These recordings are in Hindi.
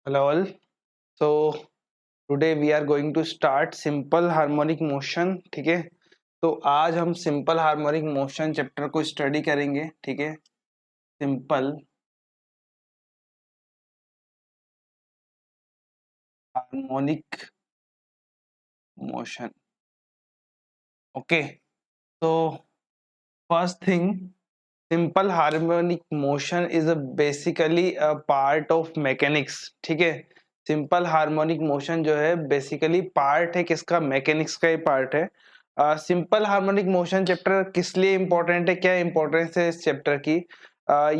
Hello all. So today we are going to start simple harmonic motion. ठीक है, तो आज हम सिंपल हार्मोनिक मोशन चैप्टर को स्टडी करेंगे. ठीक है, सिंपल हार्मोनिक मोशन. ओके, तो first thing, simple harmonic motion is basically a part of mechanics. ठीक है, सिंपल हार्मोनिक मोशन जो है बेसिकली पार्ट है किसका? मैकेनिक्स का ही पार्ट है. सिंपल हार्मोनिक मोशन चैप्टर किस लिए इम्पोर्टेंट है, क्या इम्पोर्टेंस है इस चैप्टर की?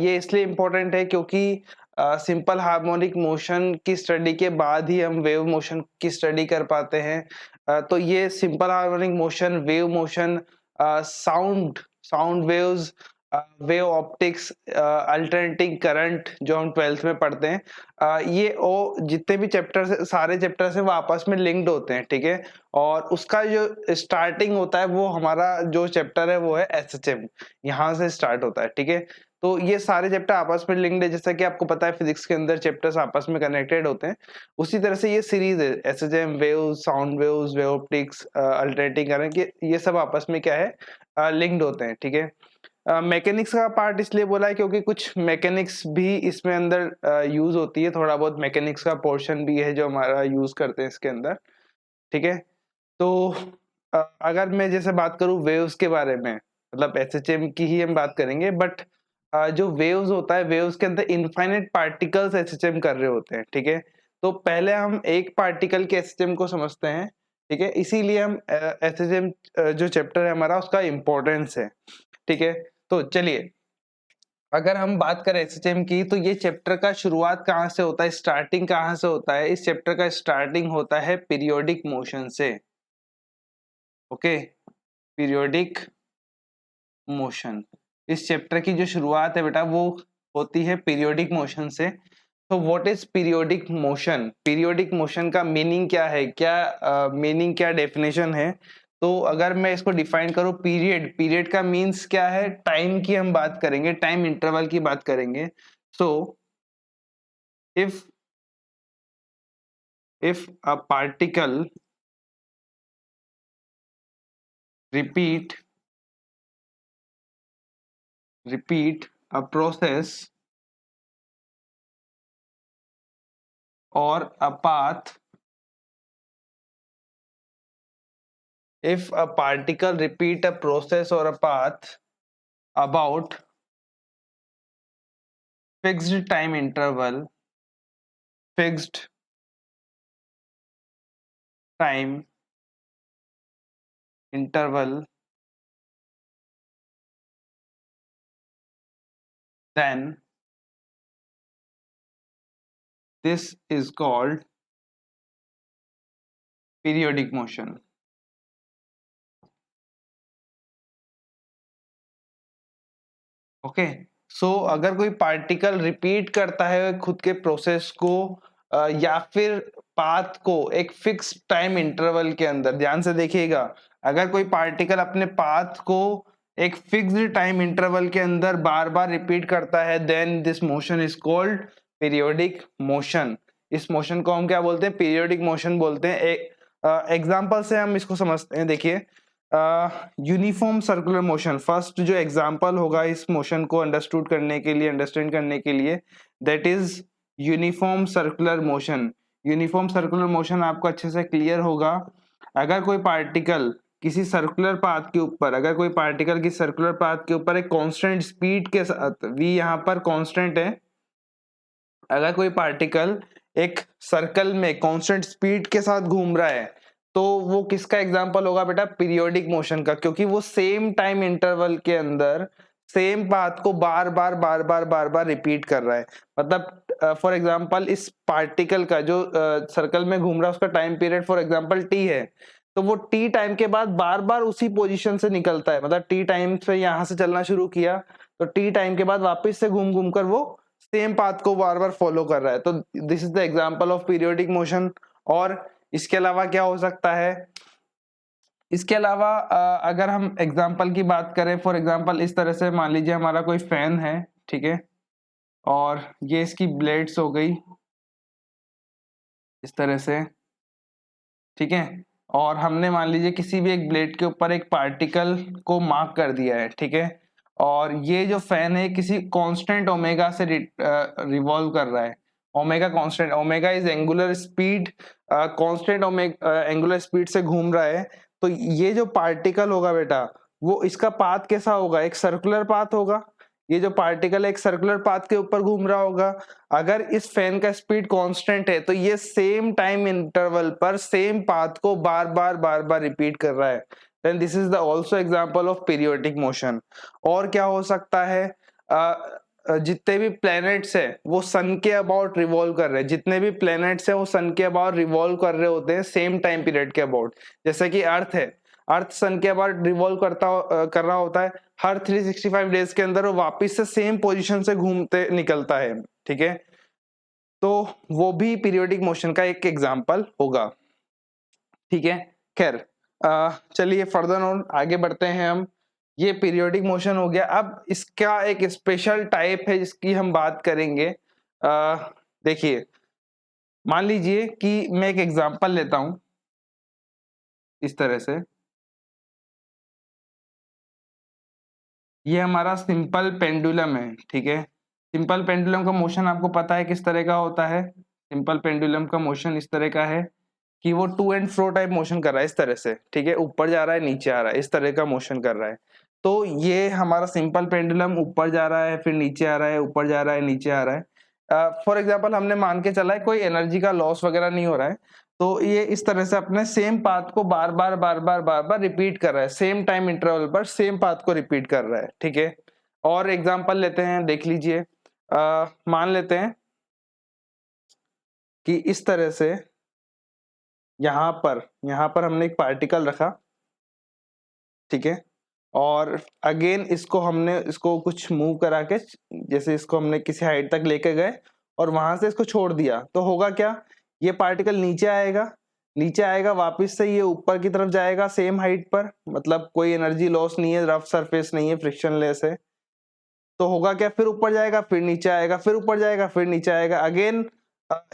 ये इसलिए इम्पोर्टेंट है क्योंकि सिंपल हार्मोनिक मोशन की स्टडी के बाद ही हम वेव मोशन की स्टडी कर पाते हैं. तो ये simple harmonic motion, wave motion, sound sound waves, wave optics, alternating current जो हम 12th में पढ़ते हैं, ये ओ जितने भी चैप्टर्स, सारे चैप्टर्स हैं वो आपस में लिंक्ड होते हैं. ठीक है, और उसका जो स्टार्टिंग होता है वो हमारा जो चैप्टर है वो है एसएचएम, यहाँ से स्टार्ट होता है. ठीक है, तो ये सारे चैप्टर आपस में लिंक्ड है. जैसा कि आपको पता है फिजिक्स के अंदर चैप्टर्स आपस में कनेक्टेड होते हैं, उसी तरह से ये सीरीज है. SHM, waves, sound waves, wave optics, alternating current, ये सब आपस में क्या है, लिंक्ड होते हैं. ठीक है, मैकेनिक्स का पार्ट इसलिए बोला है क्योंकि कुछ मैकेनिक्स भी इसमें अंदर यूज होती है. थोड़ा बहुत मैकेनिक्स का पोर्शन भी है जो हमारा यूज करते हैं इसके अंदर. ठीक है, तो अगर मैं जैसे बात करूं वेव्स के बारे में, मतलब एसएचएम की ही हम बात करेंगे, बट जो वेव्स होता है, वेव्स के अंदर इनफाइनाइट पार्टिकल्स एसएचएम कर रहे होते हैं. ठीक है, तो पहले हम एक पार्टिकल के एसएचएम को समझते हैं. ठीक है, इसीलिए हम एसएचएम जो चैप्टर है हमारा उसका इम्पोर्टेंस है. ठीक है, तो चलिए अगर हम बात करें एसएचएम की, तो ये चैप्टर का शुरुआत कहाँ से होता है, स्टार्टिंग कहाँ से होता है? इस चैप्टर का स्टार्टिंग होता है पीरियोडिक मोशन से. ओके, पीरियोडिक मोशन, इस चैप्टर की जो शुरुआत है बेटा वो होती है पीरियोडिक मोशन से. तो what is periodic motion? Periodic motion का मीनिंग क्या है, क्या मीनिंग, क्या डेफिनेशन है? तो अगर मैं इसको डिफाइन करूं, पीरियड, पीरियड का मीन्स क्या है? टाइम की हम बात करेंगे, टाइम इंटरवल की बात करेंगे. सो if a particle repeat a process or a path, if a particle repeat a process or a path about fixed time interval, fixed time interval, then this is called periodic motion. Okay, so अगर कोई पार्टिकल रिपीट करता है खुद के प्रोसेस को या फिर पाथ को एक फिक्स टाइम इंटरवल के अंदर, ध्यान से देखिएगा, अगर कोई पार्टिकल अपने पाथ को एक फिक्स्ड टाइम इंटरवल के अंदर बार बार रिपीट करता है, then this motion is called periodic motion. इस मोशन को हम क्या बोलते हैं? पीरियोडिक मोशन बोलते हैं. एक एग्जांपल से हम इसको समझते हैं. देखिए, यूनिफॉर्म सर्कुलर मोशन, फर्स्ट जो एग्जांपल होगा इस मोशन को अंडरस्टूड करने के लिए, अंडरस्टैंड करने के लिए, that is uniform circular motion. Uniform circular motion आपको अच्छे से क्लियर होगा. अगर कोई पार्टिकल किसी सर्कुलर पाथ के ऊपर, अगर कोई पार्टिकल की सर्कुलर पाथ के ऊपर एक कांस्टेंट स्पीड के साथ, v यहाँ पर कांस्टेंट है, अगर कोई पार्टिकल एक सर्कल में कांस्टेंट स्पीड के साथ घूम रहा है, तो वो किसका एग्जांपल होगा बेटा? पीरियोडिक मोशन का, क्योंकि वो सेम टाइम इंटरवल के अंदर सेम पाथ को बार बार रिपीट कर रहा है. मतलब फॉर एग्जांपल इस पार्टिकल का जो सर्कल में घूम रहा है उसका time period for example T है, तो वो टी टाइम के बाद बार बार उसी पोजीशन से निकलता है. मतलब टी टाइम से यहां से चलना शुरू किया, तो टी टाइम के बाद वापस से घूम घूम कर वो सेम पाथ को बार बार फॉलो कर रहा है. तो this is the example of periodic motion. और इसके अलावा क्या हो सकता है? इसके अलावा अगर हम एग्जांपल की बात करें, फॉर एग्जांपल इस तरह से मान लीजिए हमारा कोई फैन है. ठीक है, और ये इसकी ब्लेड्स हो गई, इस तरह से, ठीक है। और हमने मान लीजिए किसी भी एक ब्लेड के ऊपर एक पार्टिकल को मार्क कर दिया है, ठीक है। और ये जो फैन है किसी कांस्टेंट ओमेगा से रिवॉल्व कर रहा है। Omega constant, omega is angular speed, constant omega angular speed से घूम रहा है। तो ये जो पार्टिकल होगा बेटा, वो इसका पाथ कैसा होगा, एक सर्कुलर पाथ होगा। ये जो पार्टिकल एक सर्कुलर पाथ के ऊपर घूम रहा होगा। अगर इस फैन का स्पीड कांस्टेंट है तो ये सेम टाइम इंटरवल पर सेम पाथ को बार बार रिपीट कर रहा है। Then this is the also example of periodic motion. और क्या हो सकता है, जितने भी प्लैनेट्स है वो सन के अबाउट रिवॉल्व कर रहे हैं, जितने भी प्लैनेट्स है वो सन के अबाउट रिवॉल्व कर रहे होते हैं सेम टाइम पीरियड के अबाउट। जैसे कि अर्थ है, अर्थ सन के अबाउट रिवॉल्व कर रहा होता है। हर 365 डेज के अंदर वो वापस से सेम पोजीशन से घूमते निकलता है, ठीक है। तो वो भी पीरियोडिक मोशन का एक एग्जांपल होगा, ठीक है। खैर, चलिए फर्दर ऑन आगे बढ़ते हैं हम। ये पीरियोडिक मोशन हो गया। अब इसका एक स्पेशल टाइप है जिसकी हम बात करेंगे। देखिए, मान लीजिए कि मैं एक एग्जांपल लेता हूं इस तरह से। ये हमारा सिंपल पेंडुलम है, ठीक है। सिंपल पेंडुलम का मोशन आपको पता है किस तरह का होता है। सिंपल पेंडुलम का मोशन इस तरह का है कि वो to and fro type motion कर रहा है इस तरह से, ठीक है। ऊपर जा रहा है, नीचे आ रहा है, इस तरह का मोशन कर रहा है। तो ये हमारा सिंपल पेंडुलम ऊपर जा रहा है, फिर नीचे आ रहा है, ऊपर जा रहा है, नीचे आ रहा है। फॉर एग्जाम्पल हमने मान के चला है कोई एनर्जी का लॉस वगैरह नहीं हो रहा है। तो ये इस तरह से अपने सेम पाथ को बार बार रिपीट कर रहा है, सेम टाइम इंटरवल पर सेम पाथ को रिपीट कर रहा है, ठीक है। और एग्जांपल लेते हैं, देख लीजिए। मान लेते हैं कि इस तरह से यहाँ पर हमने एक पार्टिकल रखा, ठीक है। और अगेन इसको कुछ मूव करा के, जैसे इसको हमने किसी हाइट तक लेके गए और वहां से इसको छोड़ दिया, तो होगा क्या, ये पार्टिकल नीचे आएगा, नीचे आएगा वापस से ये ऊपर की तरफ जाएगा सेम हाइट पर, मतलब कोई एनर्जी लॉस नहीं है, रफ सरफेस नहीं है, फ्रिक्शनलेस है। तो होगा क्या, फिर ऊपर जाएगा, फिर नीचे आएगा, फिर ऊपर जाएगा, फिर नीचे आएगा। अगेन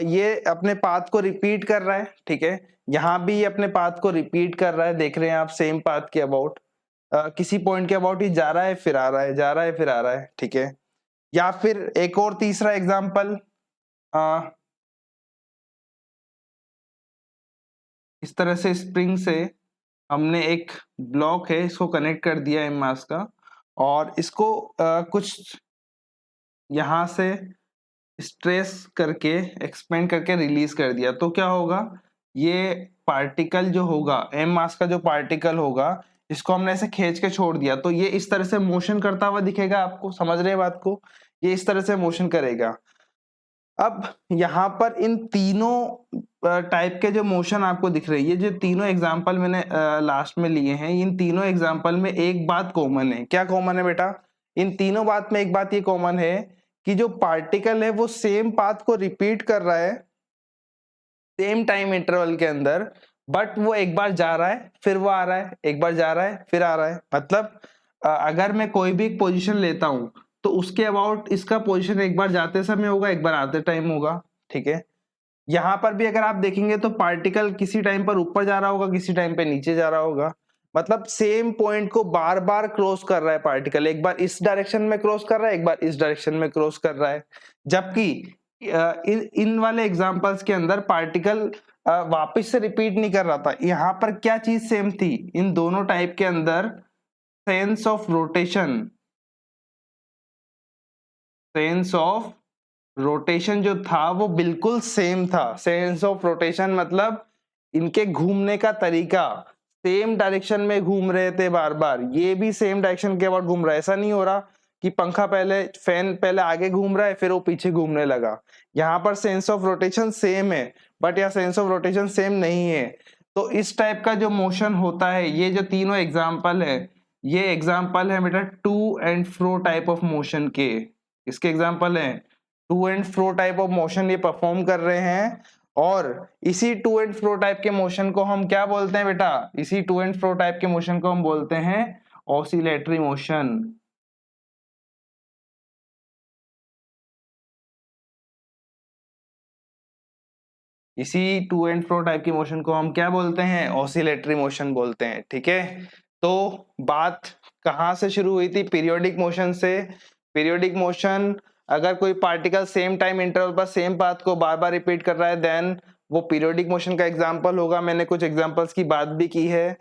ये अपने पाथ को रिपीट कर रहा है, ठीक है। यहाँ भी ये अपने पाथ को रिपीट कर रहा है, देख रहे हैं आप, सेम पाथ के अबाउट। किसी पॉइंट के अबाउट ही जा रहा है, फिर आ रहा है, जा रहा है, फिर आ रहा है, ठीक है। या फिर एक और तीसरा एग्जाम्पल, इस तरह से स्प्रिंग से हमने एक ब्लॉक है, इसको कनेक्ट कर दिया है मास का, और इसको कुछ यहाँ से स्ट्रेस करके, एक्सपेंड करके रिलीज कर दिया। तो क्या होगा, ये पार्टिकल जो होगा, एम मास का जो पार्टिकल होगा, इसको हमने ऐसे खींच के छोड़ दिया, तो ये इस तरह से मोशन करता हुआ दिखेगा आपको, समझ रहे हैं बात को, ये इस तरह से मोशन करेगा। अब यहाँ पर इन तीनों टाइप के जो मोशन आपको दिख रही है, जो तीनों एग्जाम्पल मैंने लास्ट में लिए हैं, इन तीनों एग्जाम्पल में एक बात कॉमन है। क्या कॉमन है बेटा, इन तीनों बात में एक बात ये कॉमन है कि जो पार्टिकल है वो सेम पाथ को रिपीट कर रहा है सेम टाइम इंटरवल के अंदर, बट वो एक बार जा रहा है, फिर वो आ रहा है, एक बार जा रहा है, फिर आ रहा है। मतलब अगर मैं कोई भी एक पोजीशन लेता हूं तो उसके अबाउट इसका पोजीशन एक बार जाते समय होगा, एक बार आते टाइम होगा, ठीक है। यहाँ पर भी अगर आप देखेंगे तो पार्टिकल किसी टाइम पर ऊपर जा रहा होगा, किसी टाइम पे नीचे जा रहा होगा। मतलब सेम पॉइंट को बार बार क्रॉस कर रहा है पार्टिकल, एक बार इस डायरेक्शन में क्रॉस कर रहा है, एक बार इस डायरेक्शन में क्रॉस कर रहा है। जबकि इन वाले एग्जांपल्स के अंदर पार्टिकल वापस से रिपीट नहीं कर रहा था। यहाँ पर क्या चीज सेम थी इन दोनों टाइप के अंदर, sense of rotation. Sense of rotation जो था वो बिल्कुल सेम था। सेंस ऑफ रोटेशन मतलब इनके घूमने का तरीका, सेम डायरेक्शन में घूम रहे थे बार बार, ये भी सेम डायरेक्शन के अबाउट घूम रहा है। ऐसा नहीं हो रहा कि पंखा पहले, फैन पहले आगे घूम रहा है फिर वो पीछे घूमने लगा। यहाँ पर सेंस ऑफ रोटेशन सेम है, बट यहाँ सेंस ऑफ रोटेशन सेम नहीं है। तो इस टाइप का जो मोशन होता है, ये जो तीनों एग्जाम्पल है, ये एग्जाम्पल है बेटा to and fro type of motion के। इसके एग्जाम्पल है to and fro type of motion ये परफॉर्म कर रहे हैं। और इसी टू एंड फ्रो टाइप के मोशन को हम क्या बोलते हैं बेटा, इसी टू एंड फ्रो टाइप के मोशन को हम बोलते हैं ऑसिलेटरी मोशन। इसी टू एंड फ्रो टाइप की मोशन को हम क्या बोलते हैं, ऑसिलेटरी मोशन बोलते हैं, ठीक है। तो बात कहाँ से शुरू हुई थी, पीरियोडिक मोशन से। पीरियोडिक मोशन, अगर कोई पार्टिकल सेम टाइम इंटरवल पर सेम पाथ को बार बार रिपीट कर रहा है, देन वो पीरियोडिक मोशन का एग्जांपल होगा। मैंने कुछ एग्जांपल्स की बात भी की है।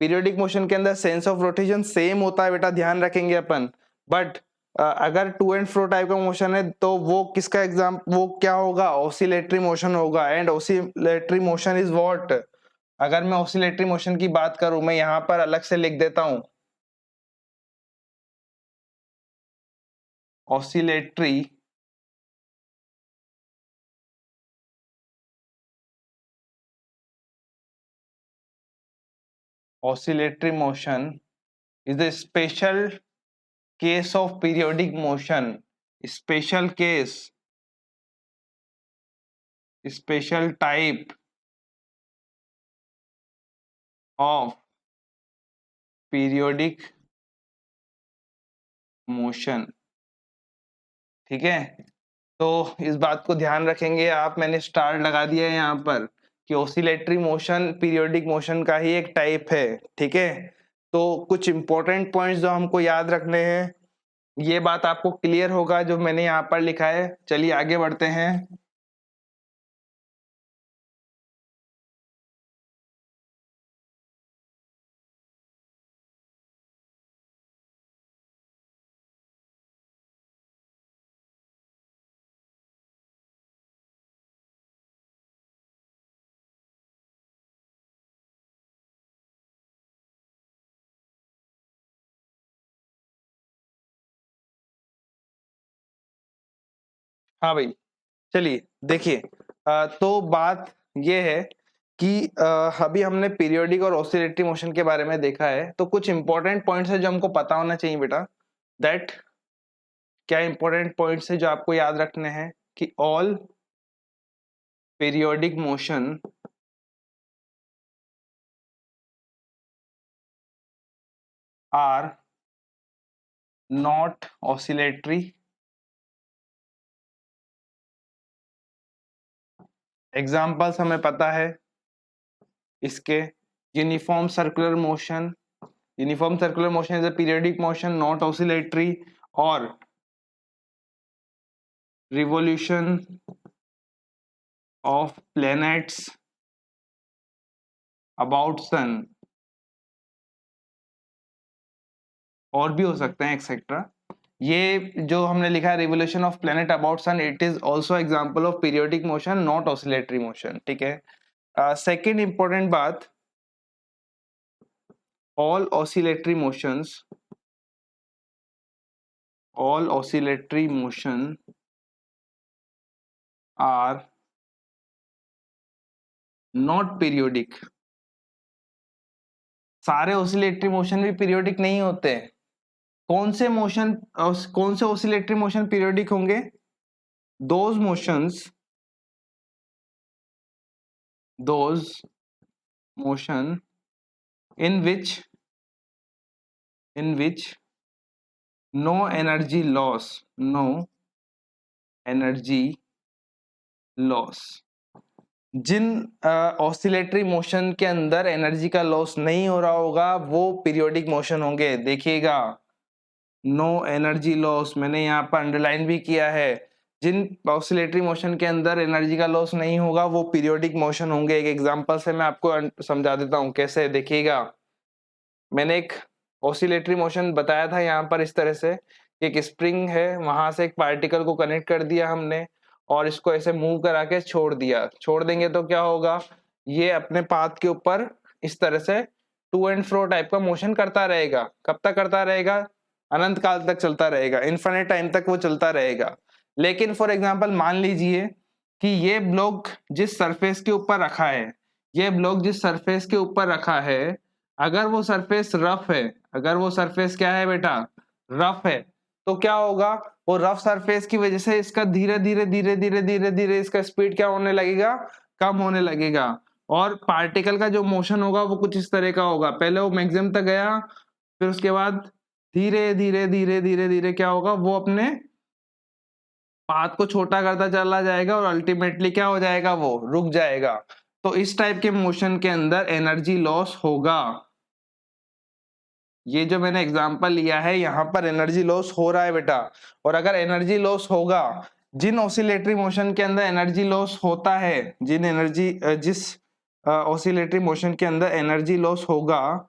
पीरियोडिक मोशन के अंदर सेंस ऑफ रोटेशन सेम होता है बेटा, ध्यान रखेंगे अपन। बट अगर टू एंड फ्रो टाइप का मोशन है तो वो किसका वो क्या होगा, ऑसिलेटरी मोशन होगा। And oscillatory motion is what, अगर मैं ऑसिलेटरी मोशन की बात करूं, मैं यहां पर अलग से लिख देता हूं, oscillatory motion is a special case of periodic motion, special case, special type of periodic motion, ठीक है। तो इस बात को ध्यान रखेंगे आप, मैंने स्टार लगा दिया है यहाँ पर कि ऑसिलेटरी मोशन पीरियोडिक मोशन का ही एक टाइप है, ठीक है। तो कुछ इंपॉर्टेंट पॉइंट्स जो हमको याद रखने हैं, ये बात आपको क्लियर होगा जो मैंने यहाँ पर लिखा है। चलिए आगे बढ़ते हैं। हाँ भाई, चलिए देखिए, तो बात ये है कि अभी हमने पीरियोडिक और ऑसिलेटरी मोशन के बारे में देखा है। तो कुछ इंपॉर्टेंट पॉइंट्स है जो हमको पता होना चाहिए बेटा। दैट, क्या इंपॉर्टेंट पॉइंट्स है जो आपको याद रखने हैं कि all periodic motion are not oscillatory. Examples हमें पता है इसके, uniform circular motion, uniform circular motion is a periodic motion not oscillatory, और revolution of planets about sun, और भी हो सकते हैं एक्सेट्रा। ये जो हमने लिखा है revolution of planet about sun, it is also example of periodic motion not oscillatory motion, ठीक है। सेकंड इंपॉर्टेंट बात, all oscillatory motions, all oscillatory motion are not periodic। सारे ऑसिलेटरी मोशन भी पीरियोडिक नहीं होते। कौन से मोशन, कौन से ऑसिलेटरी मोशन पीरियोडिक होंगे, those motions, those motion in which no energy loss, no energy loss, जिन ऑसिलेटरी मोशन के अंदर एनर्जी का लॉस नहीं हो रहा होगा वो पीरियोडिक मोशन होंगे। देखिएगा, नो एनर्जी लॉस, मैंने यहाँ पर अंडरलाइन भी किया है। जिन ऑसिलेटरी मोशन के अंदर एनर्जी का लॉस नहीं होगा वो पीरियोडिक मोशन होंगे। एक एग्जांपल से मैं आपको समझा देता हूँ कैसे। देखिएगा, मैंने एक ऑसिलेटरी मोशन बताया था यहाँ पर इस तरह से, एक स्प्रिंग है, वहां से एक पार्टिकल को कनेक्ट कर दिया हमने और इसको ऐसे मूव करा के छोड़ दिया। छोड़ देंगे तो क्या होगा, ये अपने पाथ के ऊपर इस तरह से टू एंड फ्रो टाइप का मोशन करता रहेगा। कब तक करता रहेगा, अनंत काल तक चलता रहेगा, इन्फिनिट टाइम तक वो चलता रहेगा। लेकिन फॉर एग्जांपल मान लीजिए कि ये ब्लॉक जिस सरफेस के ऊपर रखा है, ये ब्लॉक जिस सरफेस के ऊपर रखा है, अगर वो सरफेस रफ है, अगर वो सरफेस क्या है बेटा, रफ है, तो क्या होगा, वो रफ सरफेस की वजह से इसका धीरे धीरे धीरे धीरे धीरे धीरे इसका स्पीड क्या होने लगेगा, कम होने लगेगा। और पार्टिकल का जो मोशन होगा वो कुछ इस तरह का होगा, पहले वो मैक्सिमम तक गया, फिर उसके बाद धीरे धीरे धीरे धीरे धीरे क्या होगा, वो अपने पाथ को छोटा करता चला जाएगा और अल्टीमेटली क्या हो जाएगा, वो रुक जाएगा। तो इस टाइप के मोशन के अंदर एनर्जी लॉस होगा। ये जो मैंने एग्जांपल लिया है यहाँ पर एनर्जी लॉस हो रहा है बेटा। और अगर एनर्जी लॉस होगा, जिन ऑसिलेटरी मोशन के अंदर एनर्जी लॉस होता है, जिस ऑसिलेटरी मोशन के अंदर एनर्जी लॉस होगा,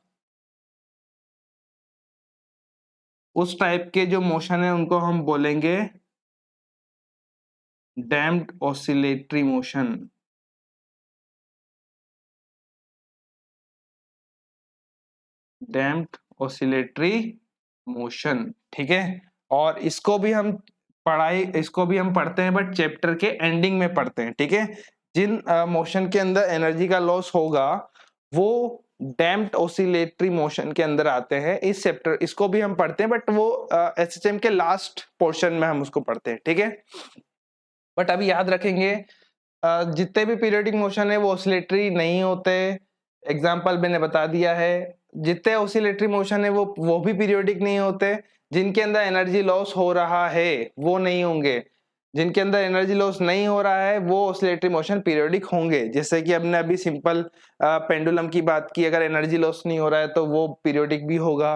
उस टाइप के जो मोशन है उनको हम बोलेंगे damped oscillatory motion. Damped oscillatory motion, ठीक है। और इसको भी हम पढ़ते हैं, बट चैप्टर के एंडिंग में पढ़ते हैं, ठीक है। जिन मोशन के अंदर एनर्जी का लॉस होगा वो डैम्प्ड ऑसिलेटरी मोशन के अंदर आते हैं। इस चैप्टर इसको भी हम पढ़ते हैं, बट वो एसएचएम के लास्ट पोर्शन में हम उसको पढ़ते हैं, ठीक है। बट अभी याद रखेंगे, जितने भी पीरियोडिक मोशन है वो ऑसिलेटरी नहीं होते। एग्जाम्पल मैंने बता दिया है। जितने ऑसिलेटरी मोशन है वो भी पीरियोडिक नहीं होते। जिनके अंदर एनर्जी लॉस हो रहा है वो नहीं होंगे। जिनके अंदर एनर्जी लॉस नहीं हो रहा है वो ऑसिलेटरी मोशन पीरियोडिक होंगे। जैसे कि हमने अभी सिंपल पेंडुलम की बात की, अगर एनर्जी लॉस नहीं हो रहा है तो वो पीरियोडिक भी होगा,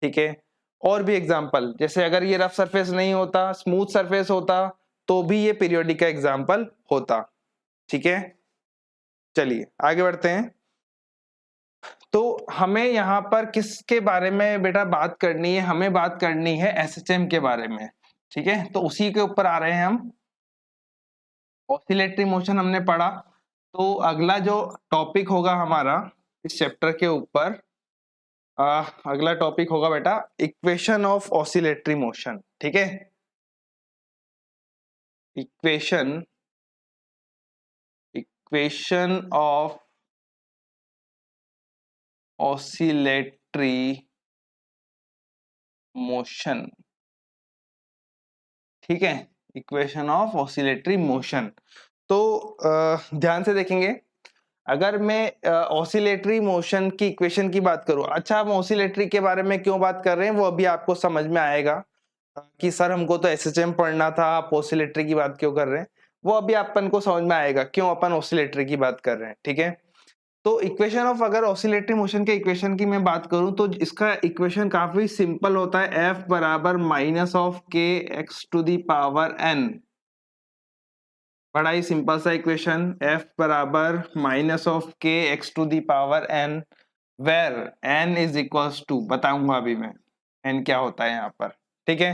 ठीक है। और भी एग्जाम्पल, जैसे अगर ये रफ सरफेस नहीं होता, स्मूथ सरफेस होता, तो भी ये पीरियोडिक का एग्जाम्पल होता, ठीक है। चलिए आगे बढ़ते हैं। तो हमें यहाँ पर किसके बारे में बेटा बात करनी है, हमें बात करनी है एसएचएम के बारे में, ठीक है। तो उसी के ऊपर आ रहे हैं हम। ऑसिलेटरी मोशन हमने पढ़ा, तो अगला जो टॉपिक होगा हमारा इस चैप्टर के ऊपर, अगला टॉपिक होगा बेटा इक्वेशन ऑफ ऑसिलेटरी मोशन, ठीक है। इक्वेशन ऑफ ऑसिलेटरी मोशन, ठीक है। Equation of oscillatory motion. तो ध्यान से देखेंगे, अगर मैं ऑसिलेटरी मोशन की इक्वेशन की बात करूं, अच्छा हम ऑसिलेटरी के बारे में क्यों बात कर रहे हैं वो अभी आपको समझ में आएगा, कि सर हमको तो एसएचएम पढ़ना था, आप ऑसिलेटरी की बात क्यों कर रहे हैं, वो अभी अपन को समझ में आएगा क्यों अपन ऑसिलेटरी की बात कर रहे हैं, ठीक है। तो इक्वेशन ऑफ, अगर ऑसिलेटरी मोशन के इक्वेशन की मैं बात करूं तो इसका इक्वेशन काफी सिंपल होता है। एफ बराबर minus of K x to the power n. बड़ा ही सिंपल सा इक्वेशन, एफ बराबर minus of K x to the power n, where n is equals to, बताऊंगा अभी मैं एन क्या होता है यहाँ पर, ठीक है।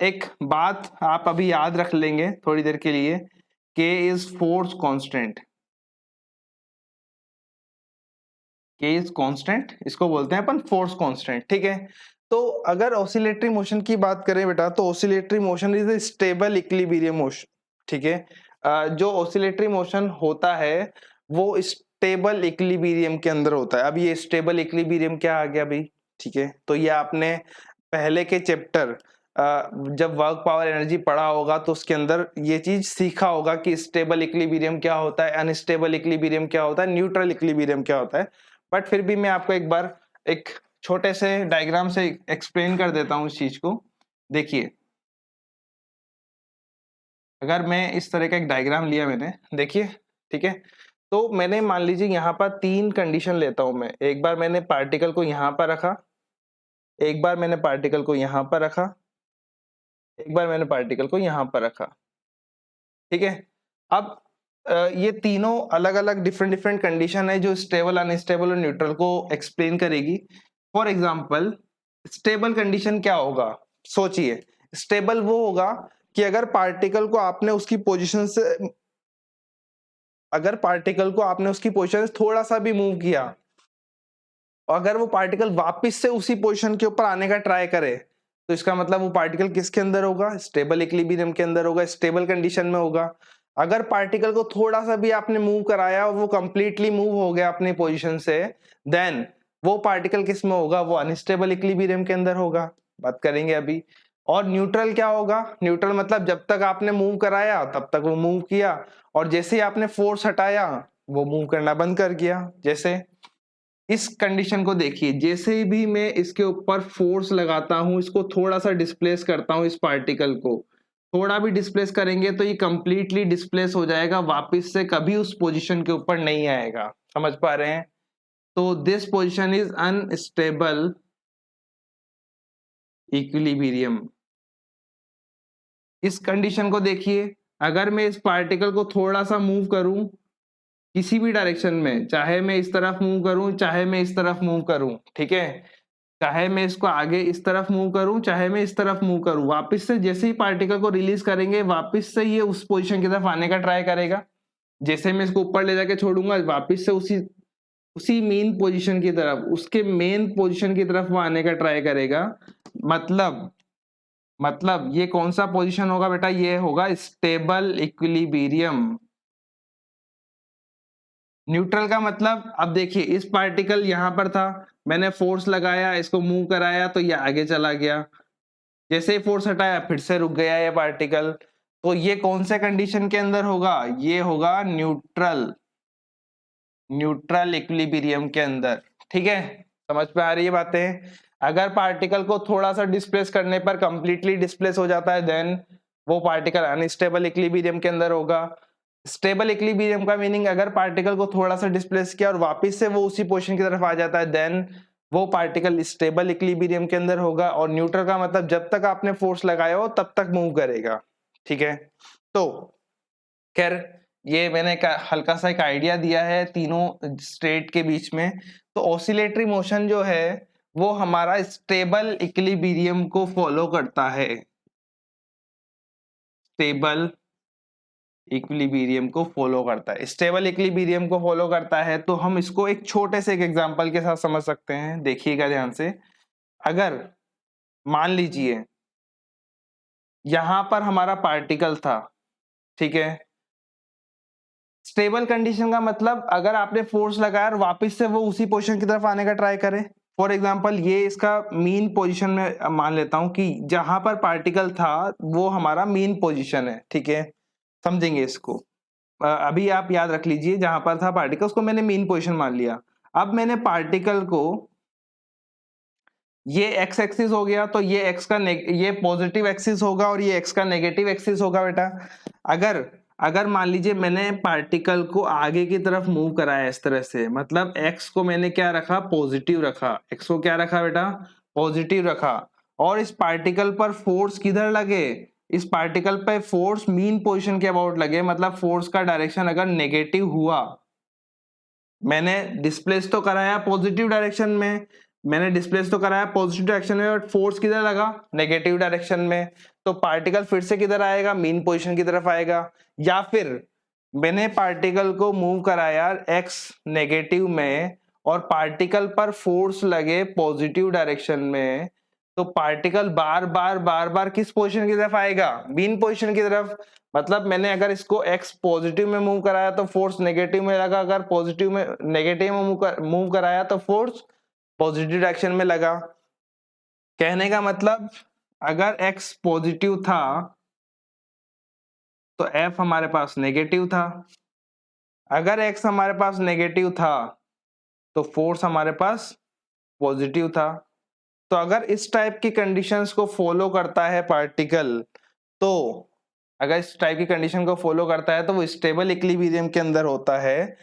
एक बात आप अभी याद रख लेंगे थोड़ी देर के लिए, के इज फोर्स कांस्टेंट। के इज कांस्टेंट, इसको बोलते हैं अपन फोर्स कांस्टेंट, ठीक है। तो अगर ऑसिलेटरी मोशन की बात करें बेटा, तो oscillatory motion is a stable equilibrium motion, ठीक है। जो ऑसिलेटरी मोशन होता है वो स्टेबल इक्विलिब्रियम के अंदर होता है। अब ये स्टेबल इक्विलिब्रियम क्या आ गया भाई, ठीक है। तो ये आपने पहले के चैप्टर जब वर्क पावर एनर्जी पढ़ा होगा तो उसके अंदर ये चीज सीखा होगा कि स्टेबल इक्विलिब्रियम क्या होता है, अनस्टेबल इक्विलिब्रियम क्या होता है, न्यूट्रल इक्विलिब्रियम क्या होता है। बट फिर भी मैं आपको एक बार एक छोटे से डायग्राम से एक्सप्लेन कर देता हूँ इस चीज को। देखिए, अगर मैं इस तरह का एक डायग्राम लिया मैंने, देखिए, ठीक है। तो मैंने मान लीजिए यहाँ पर तीन कंडीशन लेता हूं मैं। एक बार मैंने पार्टिकल को यहाँ पर रखा, एक बार मैंने पार्टिकल को यहाँ पर रखा, एक बार मैंने पार्टिकल को यहाँ पर रखा, ठीक है। अब ये तीनों अलग अलग डिफरेंट डिफरेंट कंडीशन है जो स्टेबल, अनस्टेबल और न्यूट्रल को एक्सप्लेन करेगी। फॉर एग्जाम्पल, स्टेबल कंडीशन क्या होगा, सोचिए। स्टेबल वो होगा कि अगर पार्टिकल को आपने उसकी पोजीशन से, अगर पार्टिकल को आपने उसकी पोजीशन से थोड़ा सा भी मूव किया, अगर वो पार्टिकल वापस से उसी पोजीशन के ऊपर आने का ट्राई करे, तो इसका मतलब वो पार्टिकल किसके अंदर होगा, स्टेबल इक्विलिब्रियम के अंदर होगा, स्टेबल कंडीशन में होगा। अगर पार्टिकल को थोड़ा सा भी आपने मूव कराया और वो कंप्लीटली मूव हो गया अपनी पोजीशन से, देन वो पार्टिकल किस में होगा, वो अनस्टेबल इक्विलिब्रियम के अंदर होगा। बात करेंगे अभी। और न्यूट्रल क्या होगा, न्यूट्रल मतलब जब तक आपने मूव कराया तब तक वो मूव किया, और जैसे ही आपने फोर्स हटाया वो मूव करना बंद कर दिया। जैसे इस कंडीशन को देखिए, जैसे भी मैं इसके ऊपर फोर्स लगाता हूं, इसको थोड़ा सा डिस्प्लेस करता हूं, इस पार्टिकल को थोड़ा भी डिस्प्लेस करेंगे तो ये कंप्लीटली डिस्प्लेस हो जाएगा, वापस से कभी उस पोजीशन के ऊपर नहीं आएगा। समझ पा रहे हैं? तो this position is unstable equilibrium. इस कंडीशन को देखिए, अगर मैं इस पार्टिकल को थोड़ा सा मूव करूं किसी भी डायरेक्शन में, चाहे मैं इस तरफ मूव करूं चाहे मैं इस तरफ मूव करूं, ठीक है, चाहे मैं इसको आगे इस तरफ मूव करूं चाहे मैं इस तरफ मूव करूं, वापस से जैसे ही पार्टिकल को रिलीज करेंगे वापस से ये उस पोजीशन की तरफ आने का ट्राई करेगा। जैसे मैं इसको ऊपर ले जाके छोड़ूंगा वापस से उसी उसी मेन पोजीशन की तरफ, उसके मेन पोजीशन की तरफ वो आने का ट्राई करेगा। मतलब ये कौन सा पोजीशन होगा बेटा? ये होगा स्टेबल इक्विलिब्रियम। न्यूट्रल का मतलब, अब देखिए इस पार्टिकल यहां पर था, मैंने फोर्स लगाया, इसको मूव कराया तो ये आगे चला गया, जैसे ही फोर्स हटाया फिर से रुक गया ये पार्टिकल। तो ये कौन से कंडीशन के अंदर होगा? ये होगा न्यूट्रल इक्विलिब्रियम के अंदर। ठीक है, समझ पे आ रही है बातें? अगर पार्टिकल को थोड़ा सा डिस्प्लेस करने पर कंप्लीटली डिस्प्लेस हो जाता है देन वो पार्टिकल अनस्टेबल इक्विलिब्रियम के अंदर होगा। स्टेबल इक्विलिब्रियम का मीनिंग, अगर पार्टिकल को थोड़ा सा डिस्प्लेस किया और वापस से वो उसी पोजीशन की तरफ आ जाता है देन वो पार्टिकल स्टेबल इक्विलिब्रियम के अंदर होगा। और न्यूट्रल का मतलब जब तक आपने फोर्स लगाया हो तब तक मूव करेगा। ठीक है, तो खैर ये मैंने हल्का सा एक आइडिया दिया है तीनों स्टेट के बीच में। तो ऑसिलेटरी मोशन जो है वो हमारा स्टेबल इक्विलिब्रियम को फॉलो करता है, स्टेबल इक्विलिब्रियम को फॉलो करता है। स्टेबल इक्विलिब्रियम को फॉलो करता है तो हम इसको एक छोटे से एक एग्जांपल के साथ समझ सकते हैं। देखिएगा ध्यान से, अगर मान लीजिए यहां पर हमारा पार्टिकल था, ठीक है, स्टेबल कंडीशन का मतलब अगर आपने फोर्स लगाया और वापस से वो उसी पोजीशन की तरफ आने का ट्राई करे। फॉर एग्जांपल ये इसका मीन पोजीशन में मान लेता हूं कि जहां पर पार्टिकल था वो हमारा मीन पोजीशन है। ठीक है, समझेंगे इसको। अभी आप याद रख लीजिए, जहां पर था पार्टिकल उसको मैंने मीन पोजीशन मान लिया। अब मैंने पार्टिकल को, ये एक्स एक्सिस हो गया तो ये एक्स का ये पॉजिटिव एक्सिस होगा और ये एक्स का नेगेटिव एक्सिस होगा बेटा। अगर मान लीजिए मैंने पार्टिकल को आगे की तरफ मूव कराया इस तरह से, मतलब एक्स को मैंने क्या रखा? पॉजिटिव रखा। एक्स को क्या रखा बेटा? पॉजिटिव रखा। और इस पार्टिकल पर फोर्स किधर लगे? इस पार्टिकल पे फोर्स मीन पोजीशन के अबाउट लगे, मतलब फोर्स का डायरेक्शन अगर नेगेटिव हुआ, मैंने डिस्प्लेस तो कराया पॉजिटिव डायरेक्शन में, मैंने डिस्प्लेस तो कराया पॉजिटिव डायरेक्शन में, बट फोर्स किधर लगा? नेगेटिव डायरेक्शन में। तो पार्टिकल फिर से किधर आएगा? मीन पोजीशन की तरफ आएगा। या फिर मैंने पार्टिकल को मूव कराया एक्स नेगेटिव में और पार्टिकल पर फोर्स लगे पॉजिटिव डायरेक्शन में, तो पार्टिकल बार बार किस पोजीशन की तरफ आएगा? मीन पोजीशन की तरफ। मतलब मैंने अगर इसको x पॉजिटिव में मूव कराया तो फोर्स नेगेटिव में लगा, अगर पॉजिटिव में नेगेटिव में मूव कराया तो फोर्स पॉजिटिव डायरेक्शन में लगा। कहने का मतलब अगर x पॉजिटिव था तो F हमारे पास नेगेटिव था, अगर x हमारे पास नेगेटिव था तो फोर्स हमारे पास पॉजिटिव था। तो अगर इस टाइप की कंडीशंस को फॉलो करता है पार्टिकल, तो अगर इस टाइप की कंडीशन को फॉलो करता है तो वो स्टेबल इक्विलिब्रियम के अंदर होता है।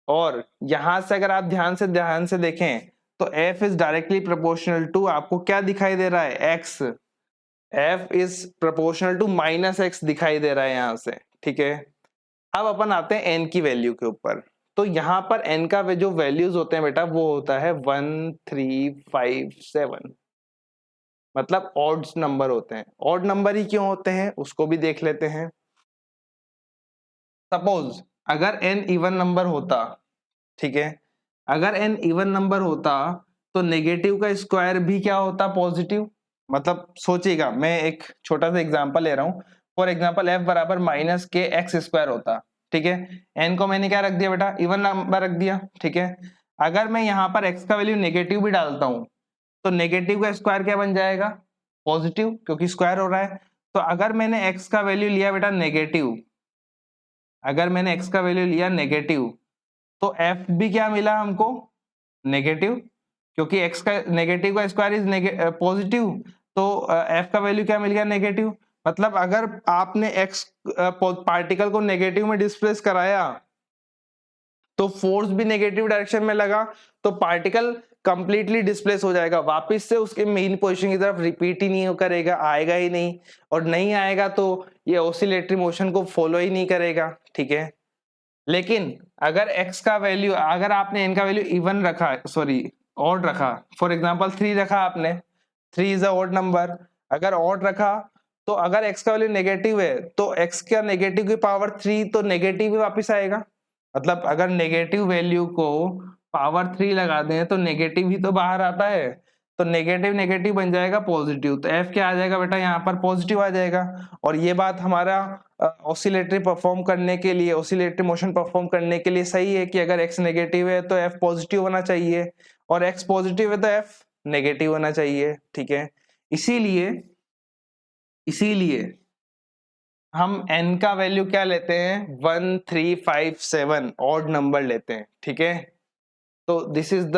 और यहां से अगर आप ध्यान से देखें तो F is directly proportional to, आपको क्या दिखाई दे रहा है? X। F is proportional to -x दिखाई दे रहा है यहां से। ठीक है, अब अपन आते हैं n की वैल्यू के ऊपर। तो यहां पर n का जो वैल्यूज होते हैं बेटा वो होता है 1 3 5 7, मतलब ऑड्स नंबर होते हैं। ऑड नंबर ही क्यों होते हैं उसको भी देख लेते हैं। सपोज अगर n इवन नंबर होता, ठीक है, अगर n इवन नंबर होता तो नेगेटिव का स्क्वायर भी क्या होता? पॉजिटिव। मतलब सोचिएगा, मैं एक छोटा सा एग्जांपल ले रहा हूं। फॉर एग्जांपल f बराबर -kx² होता, ठीक है, n को मैंने क्या रख दिया बेटा? इवन नंबर रख दिया। ठीक है, अगर मैं यहाँ पर x का वैल्यू नेगेटिव भी डालता हूं तो नेगेटिव का स्क्वायर क्या बन जाएगा? पॉजिटिव, क्योंकि स्क्वायर हो रहा है। तो अगर मैंने x का वैल्यू लिया बेटा नेगेटिव, अगर मैंने x का वैल्यू लिया नेगेटिव तो f भी क्या मिला हमको? नेगेटिव, क्योंकि x का नेगेटिव का स्क्वायर इज पॉजिटिव, तो f का वैल्यू क्या मिल गया? नेगेटिव। मतलब अगर आपने एक्स पार्टिकल को नेगेटिव में डिस्प्लेस कराया तो फोर्स भी नेगेटिव डायरेक्शन में लगा, तो पार्टिकल कंप्लीटली डिस्प्लेस हो जाएगा, वापस से उसके मेन पोजीशन की तरफ रिपीट ही नहीं करेगा, आएगा ही नहीं, और नहीं आएगा तो ये ऑसिलेटरी मोशन को फॉलो ही नहीं करेगा, ठीक है। लेकिन अगर x का वैल्यू, अगर आपने n का वैल्यू इवन रखा, सॉरी ऑड रखा, फॉर एग्जांपल 3 रखा आपने, 3 इज अ ऑड नंबर, अगर ऑड रखा तो अगर x का वैल्यू नेगेटिव है तो x का नेगेटिव की पावर 3 तो नेगेटिव ही वापस आएगा। मतलब अगर नेगेटिव वैल्यू को पावर 3 लगा दें तो नेगेटिव ही तो बाहर आता है, तो नेगेटिव नेगेटिव बन जाएगा पॉजिटिव, तो f क्या आ जाएगा बेटा, यहाँ पर पॉजिटिव आ जाएगा। और ये बात हमारा ऑसिलेटरी परफॉर्म करने के लिए, ऑसिलेटरी मोशन परफॉर्म करने के लिए सही है कि अगर x नेगेटिव है तो f पॉजिटिव होना चाहिए, और x पॉजिटिव है तो f नेगेटिव होना चाहिए, ठीक है। इसीलिए इसीलिए हम n का वैल्यू क्या लेते हैं, 1 3 5 7 ऑड नंबर लेते हैं, ठीक है। तो this is the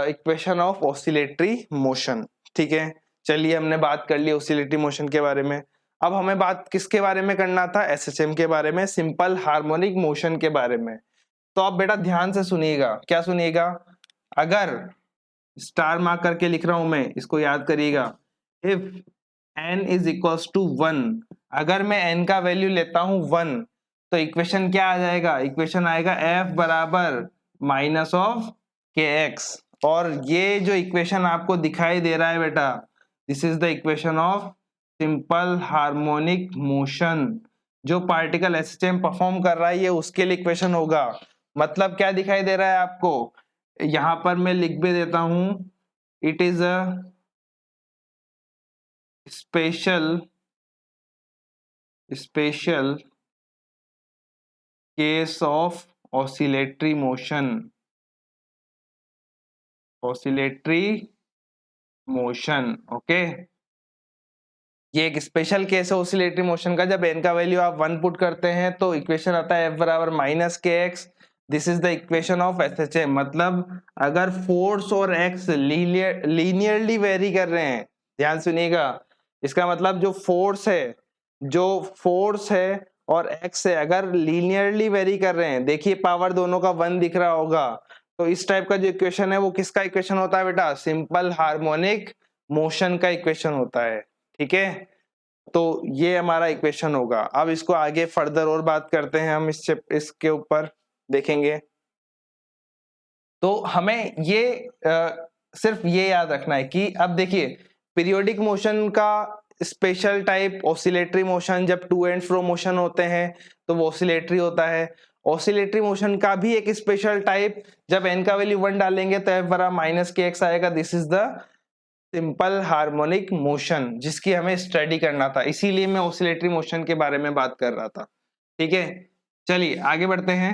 equation of oscillatory motion, ठीक है। चलिए हमने बात कर ली ऑसिलेटरी मोशन के बारे में। अब हमें बात किसके बारे में करना था, एसएचएम के बारे में, सिंपल हार्मोनिक मोशन के बारे में। तो आप बेटा ध्यान से सुनिएगा, क्या सुनिएगा, अगर स्टार मार्क करके लिख रहा हूं मैं, इसको याद करिएगा, if n is equals to 1, अगर मैं n का वैल्यू लेता हूं 1 तो इक्वेशन क्या आ जाएगा, इक्वेशन आएगा f बराबर माइनस ऑफ kx। और ये जो इक्वेशन आपको दिखाई दे रहा है बेटा, this is the equation of simple harmonic motion. जो पार्टिकल एसएचएम परफॉर्म कर रहा है ये उसके लिए इक्वेशन होगा। मतलब क्या दिखाई दे रहा है आपको, यहां पर मैं लिख भी देता हूं, it is a special case of oscillatory motion, okay. ये एक स्पेशल केस है ऑसिलेटरी मोशन का, जब n का वैल्यू आप 1 पुट करते हैं तो इक्वेशन आता है f बराबर माइनस के x. This is the equation of SHM. मतलब अगर फोर्स और x लीनियरली वेरी कर रहे हैं, ध्यान सुनिएगा, इसका मतलब जो फोर्स है और x है अगर लीनियरली वेरी कर रहे हैं, देखिए पावर दोनों का 1 दिख रहा होगा, तो इस टाइप का जो इक्वेशन है वो किसका इक्वेशन होता है बेटा, सिंपल हार्मोनिक मोशन का इक्वेशन होता है, ठीक है। तो ये हमारा इक्वेशन होगा। अब इसको आगे फर्दर और बात करते हैं, हम इसके ऊपर देखेंगे। तो हमें ये सिर्फ ये याद रखना है कि अब देखिए पीरियोडिक मोशन का स्पेशल टाइप ऑसिलेटरी मोशन, जब टू एंड फ्रो मोशन होते हैं तो वो ऑसिलेटरी होता है। ऑसिलेटरी मोशन का भी एक स्पेशल टाइप, जब n का वैल्यू 1 डालेंगे तो f बराबर माइनस के एक्स आएगा। This is the simple harmonic motion जिसकी हमें स्टडी करना था, इसीलिए मैं ऑसिलेटरी मोशन के बारे में बात कर रहा था, ठीक है। चलिए आगे बढ़ते हैं,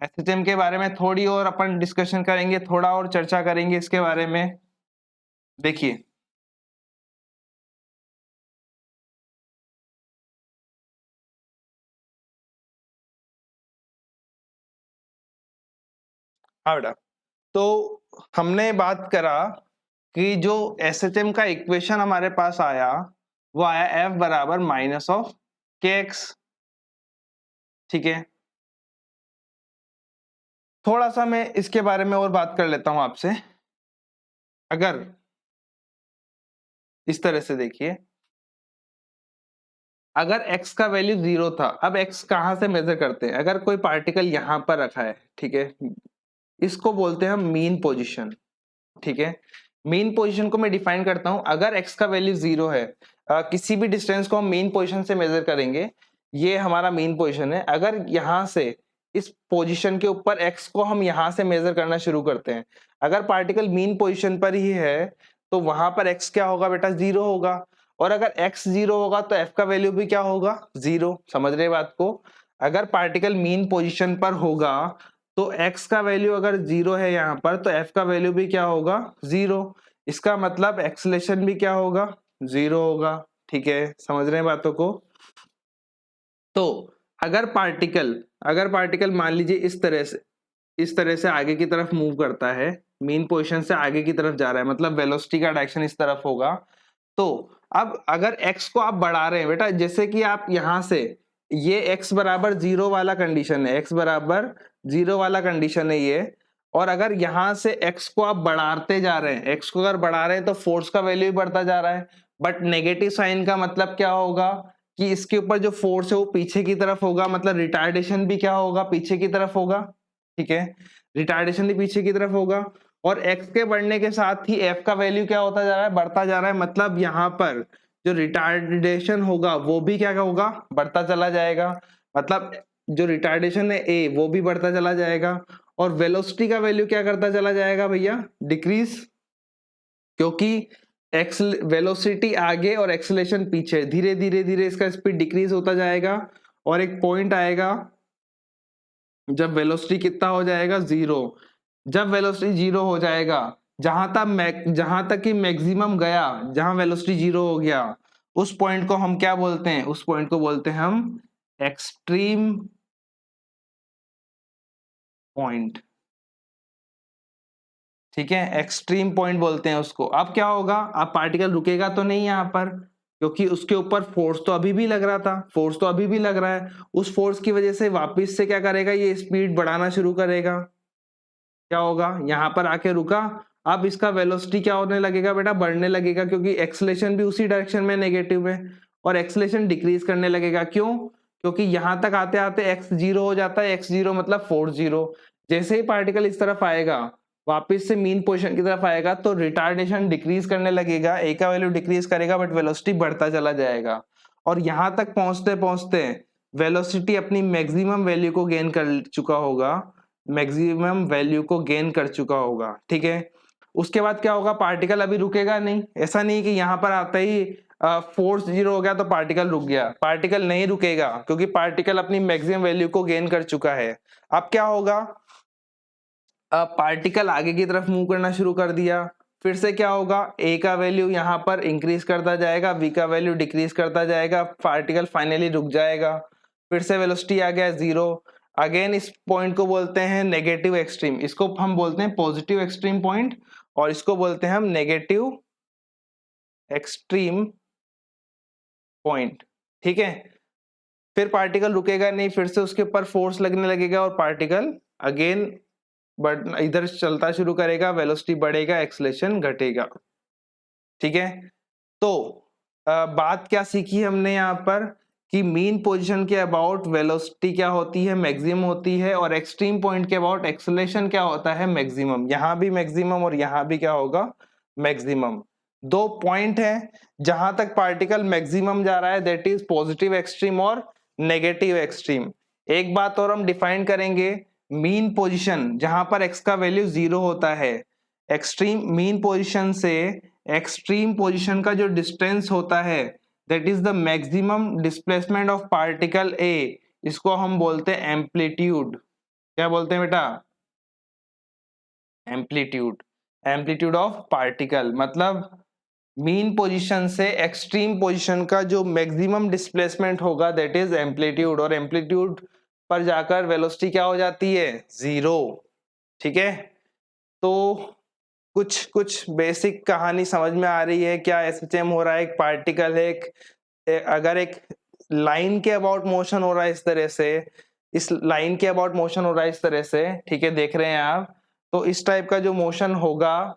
एसएचएम के बारे में थोड़ी और अपन डिस्कशन करेंगे, थोड़ा और चर्चा करेंगे इसके बारे में। देखिए हाँ बेटा, तो हमने बात करा कि जो एसएचएम का इक्वेशन हमारे पास आया वो आया एफ बराबर माइनस ऑफ के एक्स, ठीक है। थोड़ा सा मैं इसके बारे में और बात कर लेता हूं आपसे। अगर इस तरह से देखिए, अगर x का वैल्यू 0 था, अब x कहां से मेजर करते हैं, अगर कोई पार्टिकल यहां पर रखा है, ठीक है, इसको बोलते हैं हम मीन पोजीशन, ठीक है। मीन पोजीशन को मैं डिफाइन करता हूं, अगर x का वैल्यू 0 है, किसी भी डिस्टेंस को हम मीन पोजीशन से मेजर करेंगे, ये हमारा मीन पोजीशन है। अगर यहां से इस पोजीशन के ऊपर x को हम यहां से मेजर करना शुरू करते हैं, अगर पार्टिकल मीन पोजीशन पर ही है तो वहां पर x क्या होगा बेटा, 0 होगा। और अगर x 0 होगा तो f का वैल्यू भी क्या होगा, 0। समझ रहे बात को, अगर पार्टिकल मीन पोजीशन पर होगा तो x का वैल्यू अगर 0 है यहाँ पर तो f का वैल्यू भी क्या होगा, 0। इसका मतलब एक्सेलेरेशन भी क्या होगा, 0 होगा, ठीक है। समझ रहे हैं बातों को। तो अगर पार्टिकल मान लीजिए इस तरह से आगे की तरफ मूव करता है, मीन पोजीशन से आगे की तरफ जा रहा है, मतलब वेलोसिटी का डायरेक्शन इस तरफ होगा, तो अब अगर x को आप बढ़ा रहे हैं बेटा, जैसे कि आप यहां से ये x बराबर 0 वाला कंडीशन है, x बराबर 0 वाला कंडीशन है ये, और अगर यहां से x को आप बढ़ाते जा रहे हैं, x को अगर बढ़ा रहे हैं तो फोर्स का वैल्यू भी बढ़ता जा रहा है, बट नेगेटिव साइन का मतलब क्या होगा कि इसके ऊपर जो फोर्स है वो पीछे की तरफ होगा, मतलब रिटार्डेशन भी क्या होगा, पीछे की तरफ होगा। ठीक है, रिटार्डेशन भी पीछे की तरफ होगा, और x के बढ़ने के साथ ही f का वैल्यू क्या होता जा रहा है, बढ़ता जा रहा है, मतलब यहाँ पर जो रिटार्डेशन होगा वो भी क्या होगा, बढ़ता चला जाएगा, मतलब जो रिटार्डेशन है a वो भी बढ़ता चला जाएगा, और वेलोसिटी का वैल्यू क्या करता चला जाएगा भैया, डिक्रीज, क्योंकि एक्स वेलोसिटी आगे और एक्सेलरेशन पीछे, धीरे धीरे धीरे इसका स्पीड डिक्रीज होता जाएगा, और एक पॉइंट आएगा जब वेलोसिटी कितना हो जाएगा, 0। जब वेलोसिटी 0 हो जाएगा, जहां तक कि मैक्सिमम गया, जहां वेलोसिटी 0 हो गया, उस पॉइंट को हम क्या बोलते हैं, उस पॉइंट को बोलते हैं हम एक्सट्रीम पॉइंट। ठीक है, एक्सट्रीम पॉइंट बोलते हैं उसको। अब क्या होगा, अब पार्टिकल रुकेगा तो नहीं यहाँ पर, क्योंकि उसके ऊपर फोर्स तो अभी भी लग रहा था, फोर्स तो अभी भी लग रहा है, उस फोर्स की वजह से वापस से क्या करेगा, ये स्पीड बढ़ाना शुरू करेगा। क्या होगा, यहाँ पर आके रुका, अब इसका वेलोसिटी क्या होने लगेगा बेटा, बढ़ने लगेगा, क्योंकि एक्सलेशन भी उसी डायरेक्शन में नेगेटिव में, और एक्सलेशन डिक्रीज करने लगेगा। क्यों, क्योंकि यहां तक आते आते x 0 हो जाता है, x 0 मतलब फोर्स 0। जैसे ही पार्टिकल इस तरफ आएगा, वापस से मीन पोजीशन की तरफ आएगा, तो रिटार्डेशन डिक्रीज करने लगेगा, a का वैल्यू डिक्रीज करेगा, बट वेलोसिटी बढ़ता चला जाएगा, और यहां तक पहुंचते पहुंचते वेलोसिटी अपनी मैक्सिमम वैल्यू को गेन कर चुका होगा, मैक्सिमम वैल्यू को गेन कर चुका होगा। ठीक है, उसके बाद क्या होगा, पार्टिकल अभी रुकेगा नहीं, ऐसा नहीं कि यहां पर आते ही फोर्स 0 हो गया तो पार्टिकल रुक गया, पार्टिकल नहीं रुकेगा, क्योंकि पार्टिकल अपनी मैक्सिमम वैल्यू को गेन कर चुका है। अब क्या होगा, पार्टिकल आगे की तरफ मूव करना शुरू कर दिया, फिर से क्या होगा, a का वैल्यू यहाँ पर इंक्रीज करता जाएगा, b का वैल्यू डिक्रीज करता जाएगा, पार्टिकल फाइनली रुक जाएगा, फिर से वेलोसिटी आ गया 0। अगेन इस पॉइंट को बोलते हैं नेगेटिव एक्सट्रीम, इसको हम बोलते हैं पॉजिटिव एक्सट्रीम पॉइंट, और इसको बोलते हैं हम नेगेटिव एक्सट्रीम पॉइंट। ठीक है, फिर पार्टिकल रुकेगा नहीं, फिर से उसके ऊपर फोर्स लगने लगेगा, और पार्टिकल अगेन बट इधर चलता शुरू करेगा, वेलोसिटी बढ़ेगा, एक्सेलरेशन घटेगा। ठीक है, तो बात क्या सीखी हमने यहाँ पर, कि मीन पोजीशन के अबाउट वेलोसिटी क्या होती है, मैक्सिमम होती है, और एक्सट्रीम पॉइंट के अबाउट एक्सेलरेशन क्या होता है, मैक्सिमम। यहाँ भी मैक्सिमम और यहाँ भी क्या होगा, मैक्सिमम। दो पॉइंट है जहां तक पार्टिकल मैक्सिमम जा रहा है, दैट इज पॉजिटिव एक्सट्रीम और नेगेटिव एक्सट्रीम। एक बात और हम डिफाइन करेंगे, मीन पोजीशन जहां पर x का वैल्यू 0 होता है, एक्सट्रीम मीन पोजीशन से एक्सट्रीम पोजीशन का जो डिस्टेंस होता है, that is the maximum displacement of particle A, इसको हम बोलते हैं एम्पलीट्यूड। क्या बोलते हैं बेटा, एम्पलीट्यूड, एम्पलीट्यूड ऑफ पार्टिकल, मतलब मीन पोजीशन से एक्सट्रीम पोजीशन का जो मैक्सिमम डिस्प्लेसमेंट होगा, दैट इज एम्पलीट्यूड, और एम्पलीट्यूड पर जाकर वेलोसिटी क्या हो जाती है, 0। ठीक है, तो कुछ कुछ बेसिक कहानी समझ में आ रही है, क्या एसएचएम हो रहा है, एक पार्टिकल है, अगर एक लाइन के अबाउट मोशन हो रहा है इस तरह से, इस लाइन के अबाउट मोशन हो रहा है इस तरह से, ठीक है, देख रहे हैं आप, तो इस टाइप का जो मोशन होगा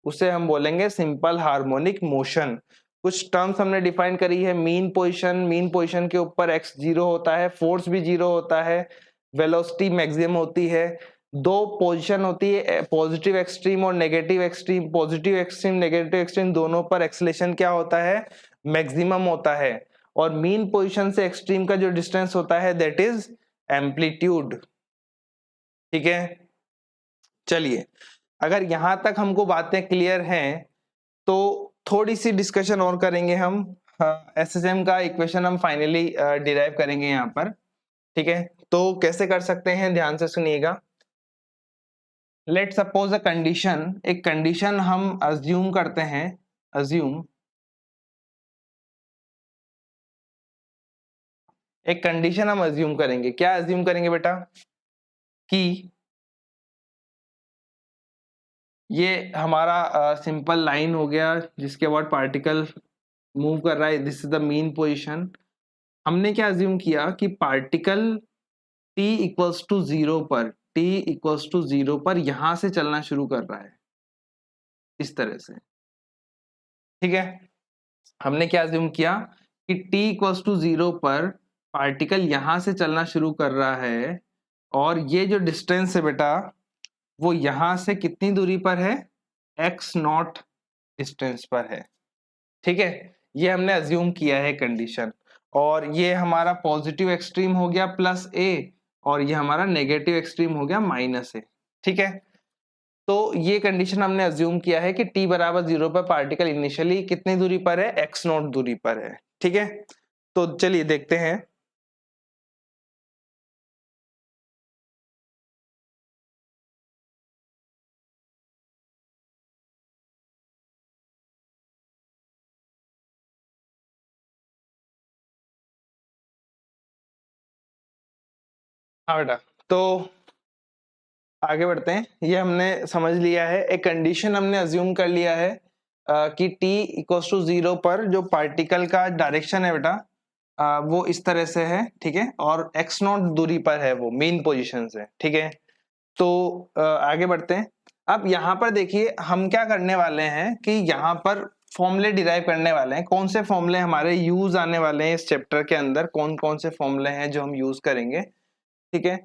उसे हम बोलेंगे सिंपल हार्मोनिक मोशन। कुछ टर्म्स हमने डिफाइन करी है, मीन पोजीशन, मीन पोजीशन के ऊपर x 0 होता है, फोर्स भी 0 होता है, वेलोसिटी मैक्सिमम होती है, दो पोजीशन होती है, पॉजिटिव एक्सट्रीम और negative extreme, positive extreme negative extreme दोनों पर एक्सेलरेशन क्या होता है, मैक्सिमम होता है, और मीन पोजीशन से एक्सट्रीम का जो डिस्टेंस होता है, दैट इज एम्पलीट्यूड। ठीक है, चलिए, अगर यहां तक हमको बातें क्लियर हैं तो थोड़ी सी डिस्कशन और करेंगे हम। एसएसएम का इक्वेशन हम फाइनली डिराइव करेंगे यहाँ पर। ठीक है, तो कैसे कर सकते हैं, ध्यान से सुनिएगा। लेट सपोज अ कंडीशन, एक कंडीशन हम अज्यूम करते हैं, अज्यूम एक कंडीशन हम अज्यूम करेंगे, क्या अज्यूम करेंगे बेटा, कि ये हमारा सिंपल लाइन हो गया जिसके बाद पार्टिकल मूव कर रहा है, this is the mean position. हमने क्या अज्यूम किया कि particle t equals to zero पर, t इक्वल्स टू जीरो पर यहां से चलना शुरू कर रहा है इस तरह से, ठीक है। हमने क्या अज्यूम किया कि t इक्वल्स टू जीरो पर पार्टिकल यहां से चलना शुरू कर रहा है, और ये जो डिस्टेंस है बेटा वो यहां से कितनी दूरी पर है, x नॉट डिस्टेंस पर है, ठीक है। ये हमने अज्यूम किया है कंडीशन, और ये हमारा पॉजिटिव एक्सट्रीम हो गया प्लस a, और ये हमारा नेगेटिव एक्सट्रीम हो गया माइनस a, ठीक है। तो ये कंडीशन हमने अज्यूम किया है कि t बराबर जीरो पर पार्टिकल इनिशियली कितनी दूरी पर है, x नॉट दूरी पर है, ठीक है। तो चलिए देखते हैं। हाँ बेटा, तो आगे बढ़ते हैं। ये हमने समझ लिया है, एक कंडीशन हमने अज्यूम कर लिया है कि t इक्वल्स टू जीरो पर जो पार्टिकल का डायरेक्शन है बेटा वो इस तरह से है, ठीक है, और x नॉट दूरी पर है वो मेन पोजीशन से, ठीक है। तो आगे बढ़ते हैं। अब यहाँ पर देखिए हम क्या करने वाले हैं कि यहाँ पर फॉर्मूले डिराइव करने वाले हैं। कौन से फॉर्मूले हमारे यूज आने वाले हैं इस चैप्टर के अंदर, कौन कौन से फॉर्मूले हैं जो हम यूज करेंगे, ठीक है।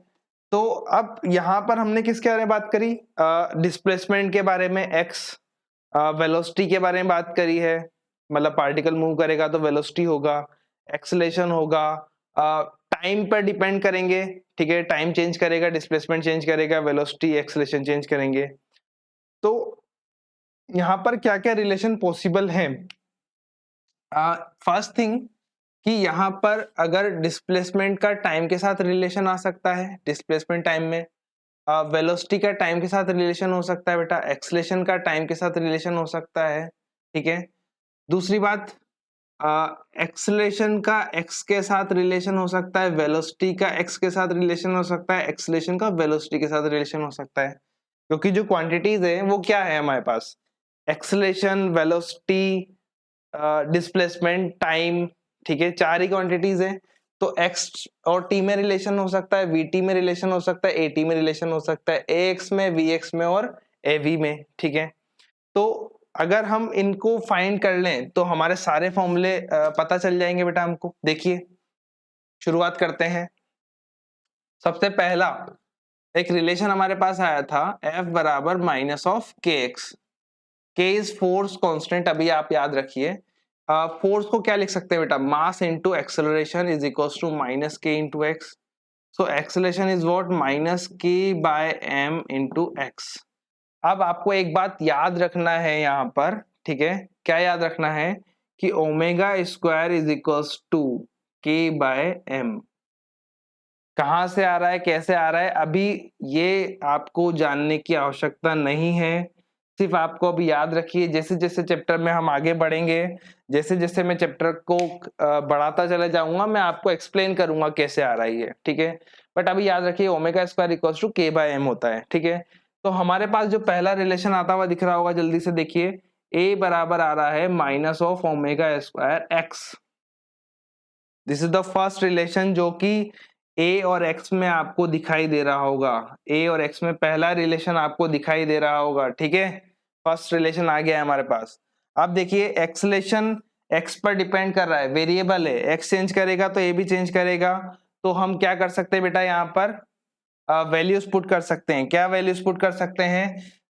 तो अब यहाँ पर हमने किसके बारे में बात करी, डिस्प्लेसमेंट के बारे में, एक्स वेलोसिटी के बारे में बात करी है, मतलब पार्टिकल मूव करेगा तो वेलोसिटी होगा, एक्सेलेरेशन होगा, टाइम पर डिपेंड करेंगे, ठीक है, टाइम चेंज करेगा, डिस्प्लेसमेंट चेंज करेगा, वेलोसिटी एक्सेलेरेशन चेंज करेंगे। तो यहाँ पर क्या क्या रिलेशन पॉसिबल है। फर्स्ट थिंग कि यहाँ पर अगर डिस्प्लेसमेंट का टाइम के साथ रिलेशन आ सकता है, डिस्प्लेसमेंट टाइम में वेलोसिटी का टाइम के साथ रिलेशन हो सकता है बेटा, एक्सेलेरेशन का टाइम के साथ रिलेशन हो सकता है, ठीक है। दूसरी बात, एक्सेलेरेशन का एक्स के साथ रिलेशन हो सकता है, वेलोसिटी का एक्स के साथ रिलेशन हो सकता है, एक्सेलेरेशन का वेलोसिटी के साथ रिलेशन हो सकता है, क्योंकि जो क्वांटिटीज है वो क्या है हमारे पास, एक्सेलेरेशन, वेलोसिटी, डिस्प्लेसमेंट, टाइम, ठीक है, चार ही क्वांटिटीज है। तो x और t में रिलेशन हो सकता है, vt में रिलेशन हो सकता है, at में रिलेशन हो सकता है, ax में, vx में और av में, ठीक है। तो अगर हम इनको फाइंड कर लें तो हमारे सारे फॉर्मूले पता चल जाएंगे बेटा हमको। देखिए शुरुआत करते हैं। सबसे पहला एक रिलेशन हमारे पास आया था, F बराबर माइनस ऑफ के एक्स। के इज फोर्स कांस्टेंट, अभी आप याद रखिए। फोर्स को क्या लिख सकते हैं बेटा, mass into acceleration is equals to minus k into x. So acceleration is what, minus k by m into x. अब आपको एक बात याद रखना है यहाँ पर, ठीक है, क्या याद रखना है कि omega square is equals to K by M. कहां से आ रहा है, कैसे आ रहा है, अभी ये आपको जानने की आवश्यकता नहीं है। सिर्फ आपको अभी याद रखिए, जैसे जैसे चैप्टर में हम आगे बढ़ेंगे, जैसे जैसे मैं चैप्टर को बढ़ाता चला जाऊंगा, मैं आपको एक्सप्लेन करूंगा कैसे आ रही है, ठीक है। बट अभी याद रखिए omega square equals to K by M होता है, ठीक है। तो हमारे पास जो पहला रिलेशन आता हुआ दिख रहा होगा, जल्दी से देखिए, ए बराबर आ रहा है minus of omega square x. This is the first relation जो कि ए और एक्स में आपको दिखाई दे रहा होगा। ए और एक्स में पहला रिलेशन आपको दिखाई दे रहा होगा, ठीक है। फर्स्ट रिलेशन आ गया है हमारे पास। अब देखिए एक्सेलेरेशन एक्स पर डिपेंड कर रहा है, वेरिएबल है, एक्स चेंज करेगा तो ए भी चेंज करेगा। तो हम क्या कर सकते हैं बेटा, यहाँ पर वैल्यूज पुट कर सकते हैं। क्या वैल्यूज पुट कर सकते हैं,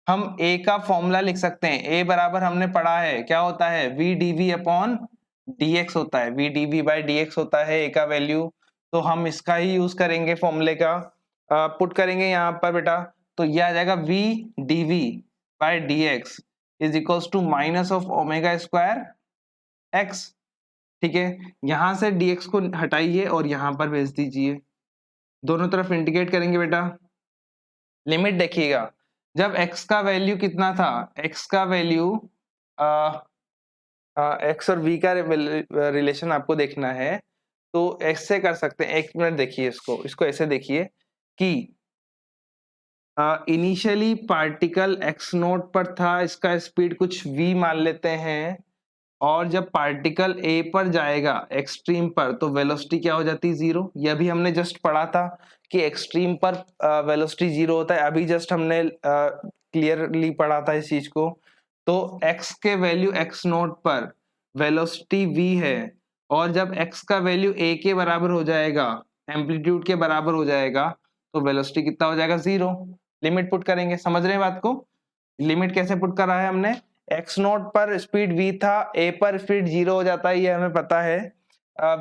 हम ए का फॉर्मूला लिख सकते हैं। ए बराबर हमने पढ़ा है क्या होता है, वी डीवी अपॉन dx होता है, वी डीवी बाई dx होता है ए का वैल्यू। तो हम इसका ही यूज करेंगे, फॉर्मूले का पुट करेंगे यहाँ पर बेटा। तो ये आ जाएगा v dv by dx is equals to minus of omega square x, ठीक है। यहां से dx को हटाइए और यहाँ पर भेज दीजिए, दोनों तरफ इंटीग्रेट करेंगे बेटा। लिमिट देखिएगा, जब x का वैल्यू कितना था, x का वैल्यू एक्स और v का रिलेशन आपको देखना है, तो ऐसे कर सकते हैं। एक मिनट देखिए, इसको इसको ऐसे देखिए कि इनिशियली पार्टिकल एक्स नोट पर था, इसका स्पीड कुछ v मान लेते हैं, और जब पार्टिकल ए पर जाएगा एक्सट्रीम पर तो वेलोसिटी क्या हो जाती है, जीरो। यह भी हमने जस्ट पढ़ा था कि एक्सट्रीम पर वेलोसिटी जीरो होता है, अभी जस्ट हमने क्लियरली पढ़ा था इस चीज को। तो x के वैल्यू x नोट पर वेलोसिटी v है, और जब x का वैल्यू a के बराबर हो जाएगा, एम्पलीट्यूड के बराबर हो जाएगा, तो वेलोसिटी कितना हो जाएगा, जीरो। लिमिट पुट करेंगे, समझ रहे हैं बात को। लिमिट कैसे पुट करा है हमने, एक्स नोट पर स्पीड v था, a पर स्पीड जीरो हो जाता है, ये हमें पता है।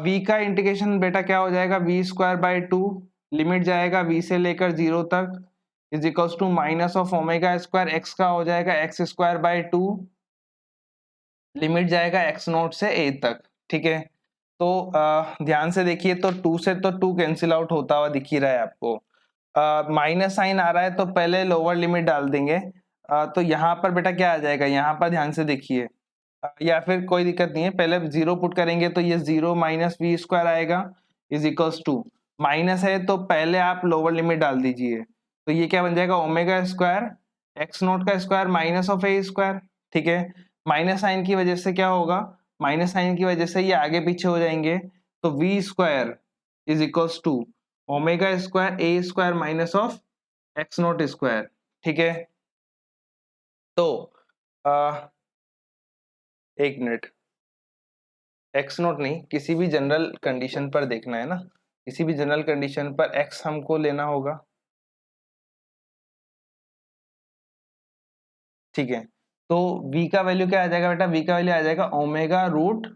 v का इंटीग्रेशन बेटा क्या हो जाएगा, v square by two, limit जाएगा v से लेकर जीरो तक, is equals to minus of omega square, x का हो जाएगा x square by two, limit जाएगा x नोट से a तक। ठीक है, तो ध्यान से देखिए, तो टू से तो टू कैंसिल आउट होता हुआ दिख ही रहा है आपको। माइनस साइन आ रहा है तो पहले लोअर लिमिट डाल देंगे। तो यहाँ पर बेटा क्या आ जाएगा, यहाँ पर ध्यान से देखिए, या फिर कोई दिक्कत नहीं है, पहले जीरो पुट करेंगे तो ये जीरो माइनस वी स्क्वायर आएगा, इज इक्वल्स टू, माइनस है तो पहले आप लोअर लिमिट डाल दीजिए, तो ये क्या बन जाएगा, ओमेगा स्क्वायर एक्स नोट का square minus of a square. ठीक है, माइनस साइन की वजह से क्या होगा, माइनस साइन की वजह से ये आगे पीछे हो जाएंगे, तो v square is equals to omega square a square minus of x naught square. ठीक है, तो एक मिनट, एक्स नोट नहीं, किसी भी जनरल कंडीशन पर देखना है ना, किसी भी जनरल कंडीशन पर एक्स हमको लेना होगा। ठीक है, तो v का वैल्यू क्या आ जाएगा बेटा, v का वैल्यू आ जाएगा omega root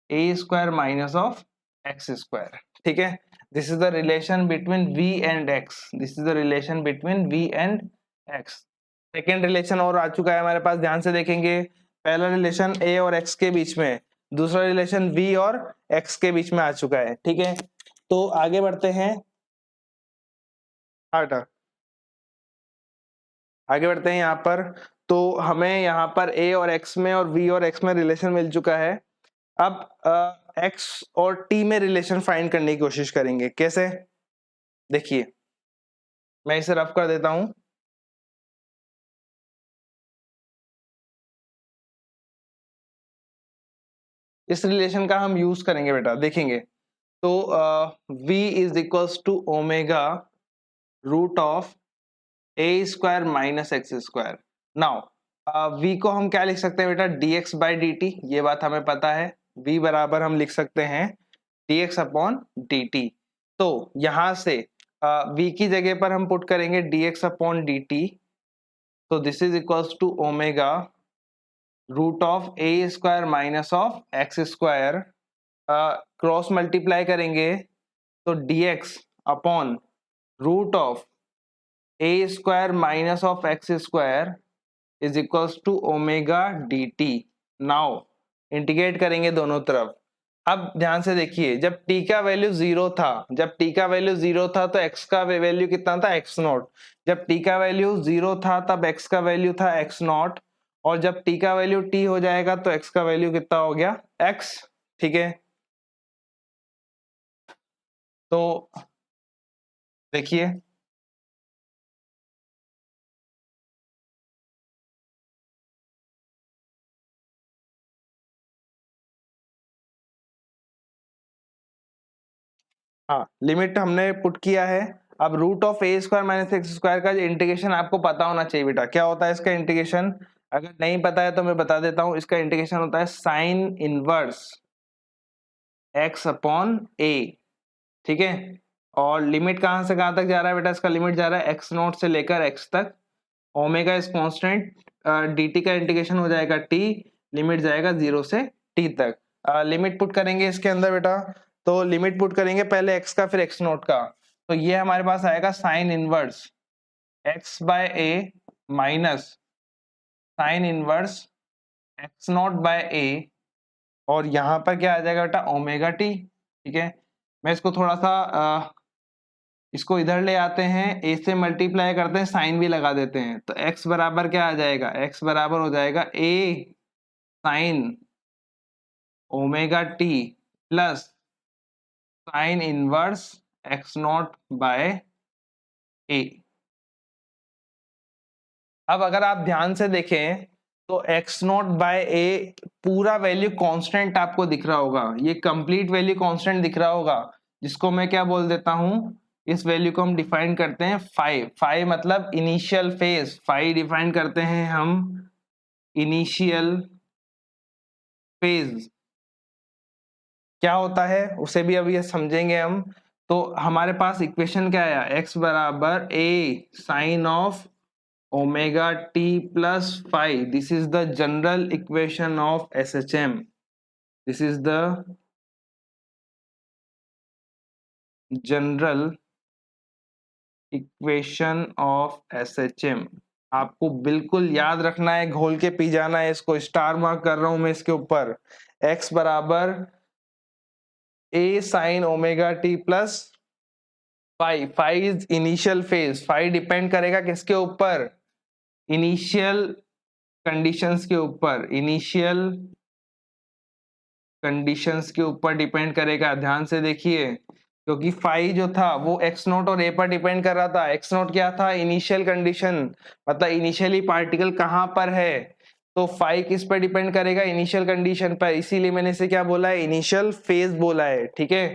a square minus of x square. ठीक है, this is the relation between v and x, this is the relation between v and x। Second relation और आ चुका है हमारे पास, ध्यान से देखेंगे, पहला रिलेशन a और x के बीच में, दूसरा रिलेशन v और x के बीच में आ चुका है। ठीक है, तो आगे बढ़ते हैं, हटा आगे बढ़ते हैं यहाँ पर। तो हमें यहाँ पर a और x में और v और x में रिलेशन मिल चुका है। अब x और t में रिलेशन फाइंड करने की कोशिश करेंगे, कैसे, देखिए मैं इसे रफ कर देता हूं। इस रिलेशन का हम यूज करेंगे बेटा, देखेंगे, तो v is equals to omega root of a square minus x square. Now v को हम क्या लिख सकते हैं बेटा, dx बाई डी टी, ये बात हमें पता है, v बराबर हम लिख सकते हैं dx अपॉन डी टी। तो यहां से v की जगह पर हम पुट करेंगे dx अपॉन डी टी, तो this is equals to omega root of a square minus of x square, cross multiply करेंगे तो dx upon root of a square minus of x square is equals to omega d t. Now integrate करेंगे दोनों तरफ। अब ध्यान से देखिए, जब t का वैल्यू जीरो था, जब t का वैल्यू जीरो था तो x का वैल्यू कितना था, x नॉट। जब t का वैल्यू जीरो था तब x का वैल्यू था x नॉट, और जब t का वैल्यू t हो जाएगा तो x का वैल्यू कितना हो गया, x। ठीक है, तो देखिए, हाँ लिमिट हमने पुट किया है। अब root of a square minus x square का इंटीग्रेशन आपको पता होना चाहिए बेटा, क्या होता है इसका इंटीग्रेशन, अगर नहीं पता है तो मैं बता देता हूं, इसका इंटीग्रेशन होता है साइन इनवर्स एक्स अपॉन ए। ठीक है, और लिमिट कहां से कहां तक जा रहा है बेटा, इसका लिमिट जा रहा है एक्स नोट से लेकर एक्स तक, ओमेगा इज कांस्टेंट, dt का इंटीग्रेशन हो जाएगा t, लिमिट जाएगा जीरो से t तक। लिमिट पुट करेंगे इसके अंदर बेटा, तो लिमिट पुट करेंगे पहले x का फिर x नोट का, तो ये हमारे पास आएगा sine inverse x by a minus sine inverse x naught by a, और यहाँ पर क्या आ जाएगा बेटा, ओमेगा t। ठीक है, मैं इसको थोड़ा सा इसको इधर ले आते हैं, a से मल्टीप्लाई करते हैं, साइन भी लगा देते हैं, तो x बराबर क्या आ जाएगा, x बराबर हो जाएगा a sine omega t plus sine inverse x naught by a। अब अगर आप ध्यान से देखें तो x नॉट बाय ए पूरा वैल्यू कांस्टेंट आपको दिख रहा होगा, ये कंप्लीट वैल्यू कांस्टेंट दिख रहा होगा, जिसको मैं क्या बोल देता हूं, इस वैल्यू को हम डिफाइन करते हैं फाइव। फाइव मतलब इनिशियल फेज, फाइव डिफाइन करते हैं हम इनिशियल फेज क्या होता है उसे भी अभी समझेंगे हम। तो हमारे पास इक्वेशन क्या आया, x बराबर a sine of omega t plus phi, this is the general equation of SHM, this is the general equation of SHM। आपको बिल्कुल याद रखना है, घोल के पी जाना है इसको, स्टार मार्क कर रहा हूं मैं इसके ऊपर। x बराबर a sine omega t plus five, five is initial phase, five depend करेगा किसके ऊपर, इनिशियल कंडीशंस के ऊपर, इनिशियल कंडीशंस के ऊपर डिपेंड करेगा। ध्यान से देखिए, क्योंकि फाइव जो था वो एक्स नोट और ए पर डिपेंड कर रहा था। एक्स नोट क्या था, इनिशियल कंडीशन, मतलब इनिशियली पार्टिकल कहां पर है, तो फाइव किस पर डिपेंड करेगा, इनिशियल कंडीशन पर, इसीलिए मैंने इसे क्या बोला है, इनिशियल फेज बोला है। ठीक है,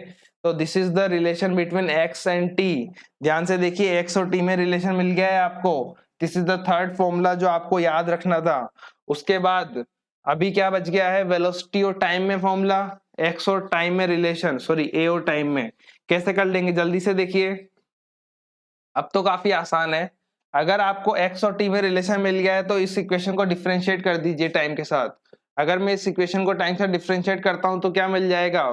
तो this is the relation between x and T. ध्यान से देखिए, एक्स और टी में रिलेशन मिल गया है आपको, this is the third formula जो आपको याद रखना था। उसके बाद अभी क्या बच गया है, वेलोसिटी और टाइम में फॉर्मूला, एक्स और टाइम में रिलेशन, सॉरी ए और टाइम में। कैसे कर लेंगे जल्दी से देखिए, अब तो काफी आसान है। अगर आपको एक्स और टी में रिलेशन मिल गया है तो इस इक्वेशन को डिफरेंशिएट कर दीजिए टाइम के साथ। अगर मैं इस इक्वेशन को टाइम से डिफरेंशिएट करता हूं तो क्या मिल जाएगा,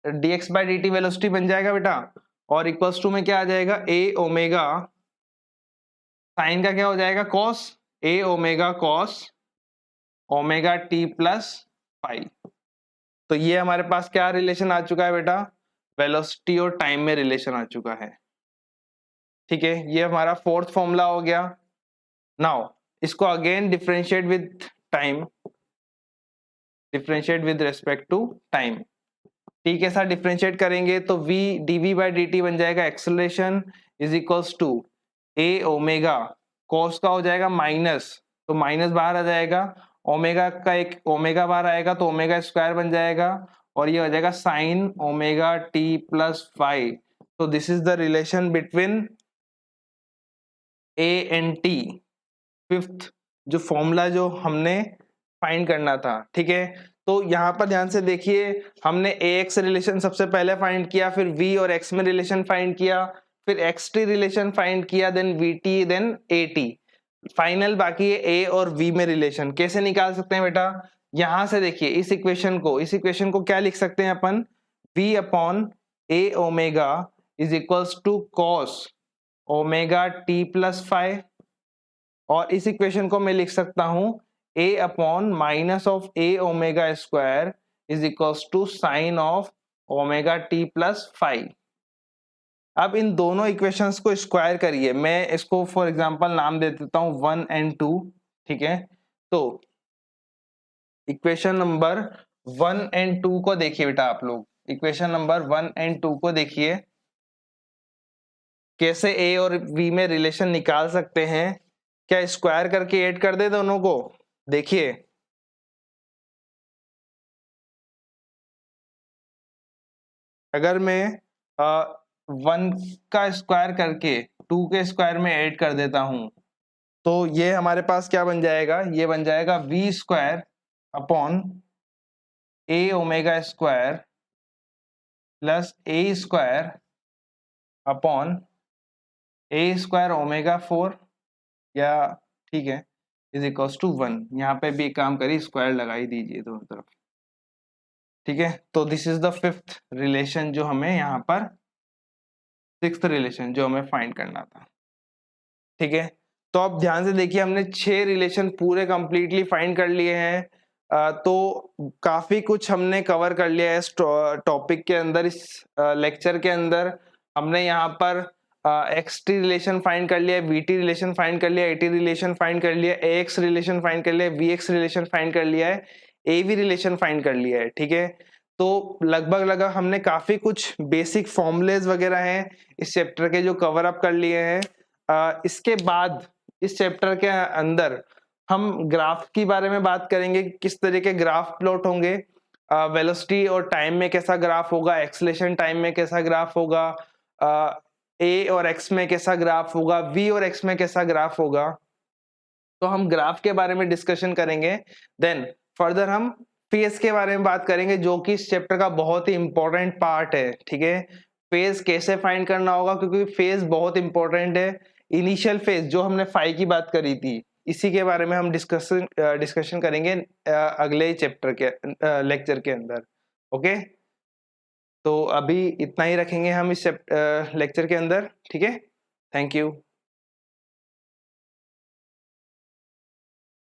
dx बाई dt वेलोसिटी बन जाएगा बेटा, और इक्वल्स टू में क्या आ जाएगा, ए ओमेगा, साइन का क्या हो जाएगा cos, a omega cos omega t plus five. तो ये हमारे पास क्या रिलेशन आ चुका है बेटा, वेलोसिटी और टाइम में रिलेशन आ चुका है। ठीक है, ये हमारा फोर्थ फॉर्मूला हो गया। नाउ इसको again differentiate with time, differentiate with respect to time. T के साथ डिफरेंशिएट करेंगे तो v dv बाई dt बन जाएगा acceleration is equals to a omega, cos का हो जाएगा माइनस, तो माइनस बाहर आ जाएगा, ओमेगा का एक ओमेगा बाहर आएगा तो ओमेगा स्क्वायर बन जाएगा, और ये हो जाएगा sine omega t plus five. तो this is the relation between a and t, fifth जो फॉर्मूला जो हमने फाइंड करना था। ठीक है, तो यहाँ पर ध्यान से देखिए, हमने ए एक्स रिलेशन सबसे पहले फाइंड किया, फिर वी और एक्स में रिलेशन फाइंड किया, फिर एक्स टी रिलेशन फाइंड किया, then v t, then a t, final बाकी है ए और वी में रिलेशन। कैसे निकाल सकते हैं बेटा, यहां से देखिए इस इक्वेशन को क्या लिख सकते हैं अपन, v upon a omega is equals to cos omega t plus phi, और इस इक्वेशन को मैं लिख सकता हूं a upon minus of a omega square is equals to sine of omega t plus phi. अब इन दोनों इक्वेशंस को स्क्वायर करिए, मैं इसको फॉर एग्जांपल नाम दे देता हूं 1 एंड 2। ठीक है, तो इक्वेशन नंबर 1 एंड 2 को देखिए बेटा, आप लोग इक्वेशन नंबर 1 एंड 2 को देखिए, कैसे ए और बी में रिलेशन निकाल सकते हैं। क्या स्क्वायर करके ऐड कर दे दोनों को, देखिए अगर मैं 1 का स्क्वायर करके 2 के स्क्वायर में ऐड कर देता हूं तो ये हमारे पास क्या बन जाएगा, ये बन जाएगा v square upon a omega square plus a square upon a square omega 4, या ठीक है इज इक्वल्स टू 1। यहाँ पे भी एक काम करिए, स्क्वायर लगा ही दीजिए दोनों तरफ। ठीक है, तो this is the fifth relation जो हमें यहाँ पर, सिक्स्थ रिलेशन जो हमें फाइंड करना था। ठीक है, तो अब ध्यान से देखिए, हमने 6 रिलेशन पूरे कंप्लीटली फाइंड कर लिए हैं। तो काफी कुछ हमने कवर कर लिया है इस टॉपिक के अंदर, इस लेक्चर के अंदर। हमने यहाँ पर एक्स टी रिलेशन फाइंड कर लिया, वी टी रिलेशन फाइंड कर लिया, ए टी रिलेशन फाइंड कर लिया, ए एक्स रिलेशन फाइंड कर लिया, वी एक्स रिलेशन फाइंड कर लिया है, ए वी रिलेशन फाइंड कर लिया है। ठीक है, तो लगभग हमने काफी कुछ बेसिक फॉर्मूलेज वगैरह हैं इस चैप्टर के जो कवर अप कर लिए हैं। इसके बाद इस चैप्टर के अंदर हम ग्राफ के बारे में बात करेंगे, किस तरह के ग्राफ प्लॉट होंगे, वेलोसिटी और टाइम में कैसा ग्राफ होगा, एक्सेलेरेशन टाइम में कैसा ग्राफ होगा, ए और एक्स में कैसा ग्राफ होगा, वी और एक्स में कैसा ग्राफ होगा। तो हम ग्राफ के बारे में डिस्कशन करेंगे। देन फर्दर हम फेज के बारे में बात करेंगे, जो कि इस चैप्टर का बहुत ही इंपॉर्टेंट पार्ट है, ठीक है। फेज कैसे फाइंड करना होगा, क्योंकि फेज बहुत इंपॉर्टेंट है। इनिशियल फेज जो हमने फाई की बात करी थी, इसी के बारे में हम डिस्कशन करेंगे अगले चैप्टर के लेक्चर के अंदर। ओके, तो अभी इतना ही रखेंगे हम इस लेक्चर के अंदर, ठीक है। Thank you.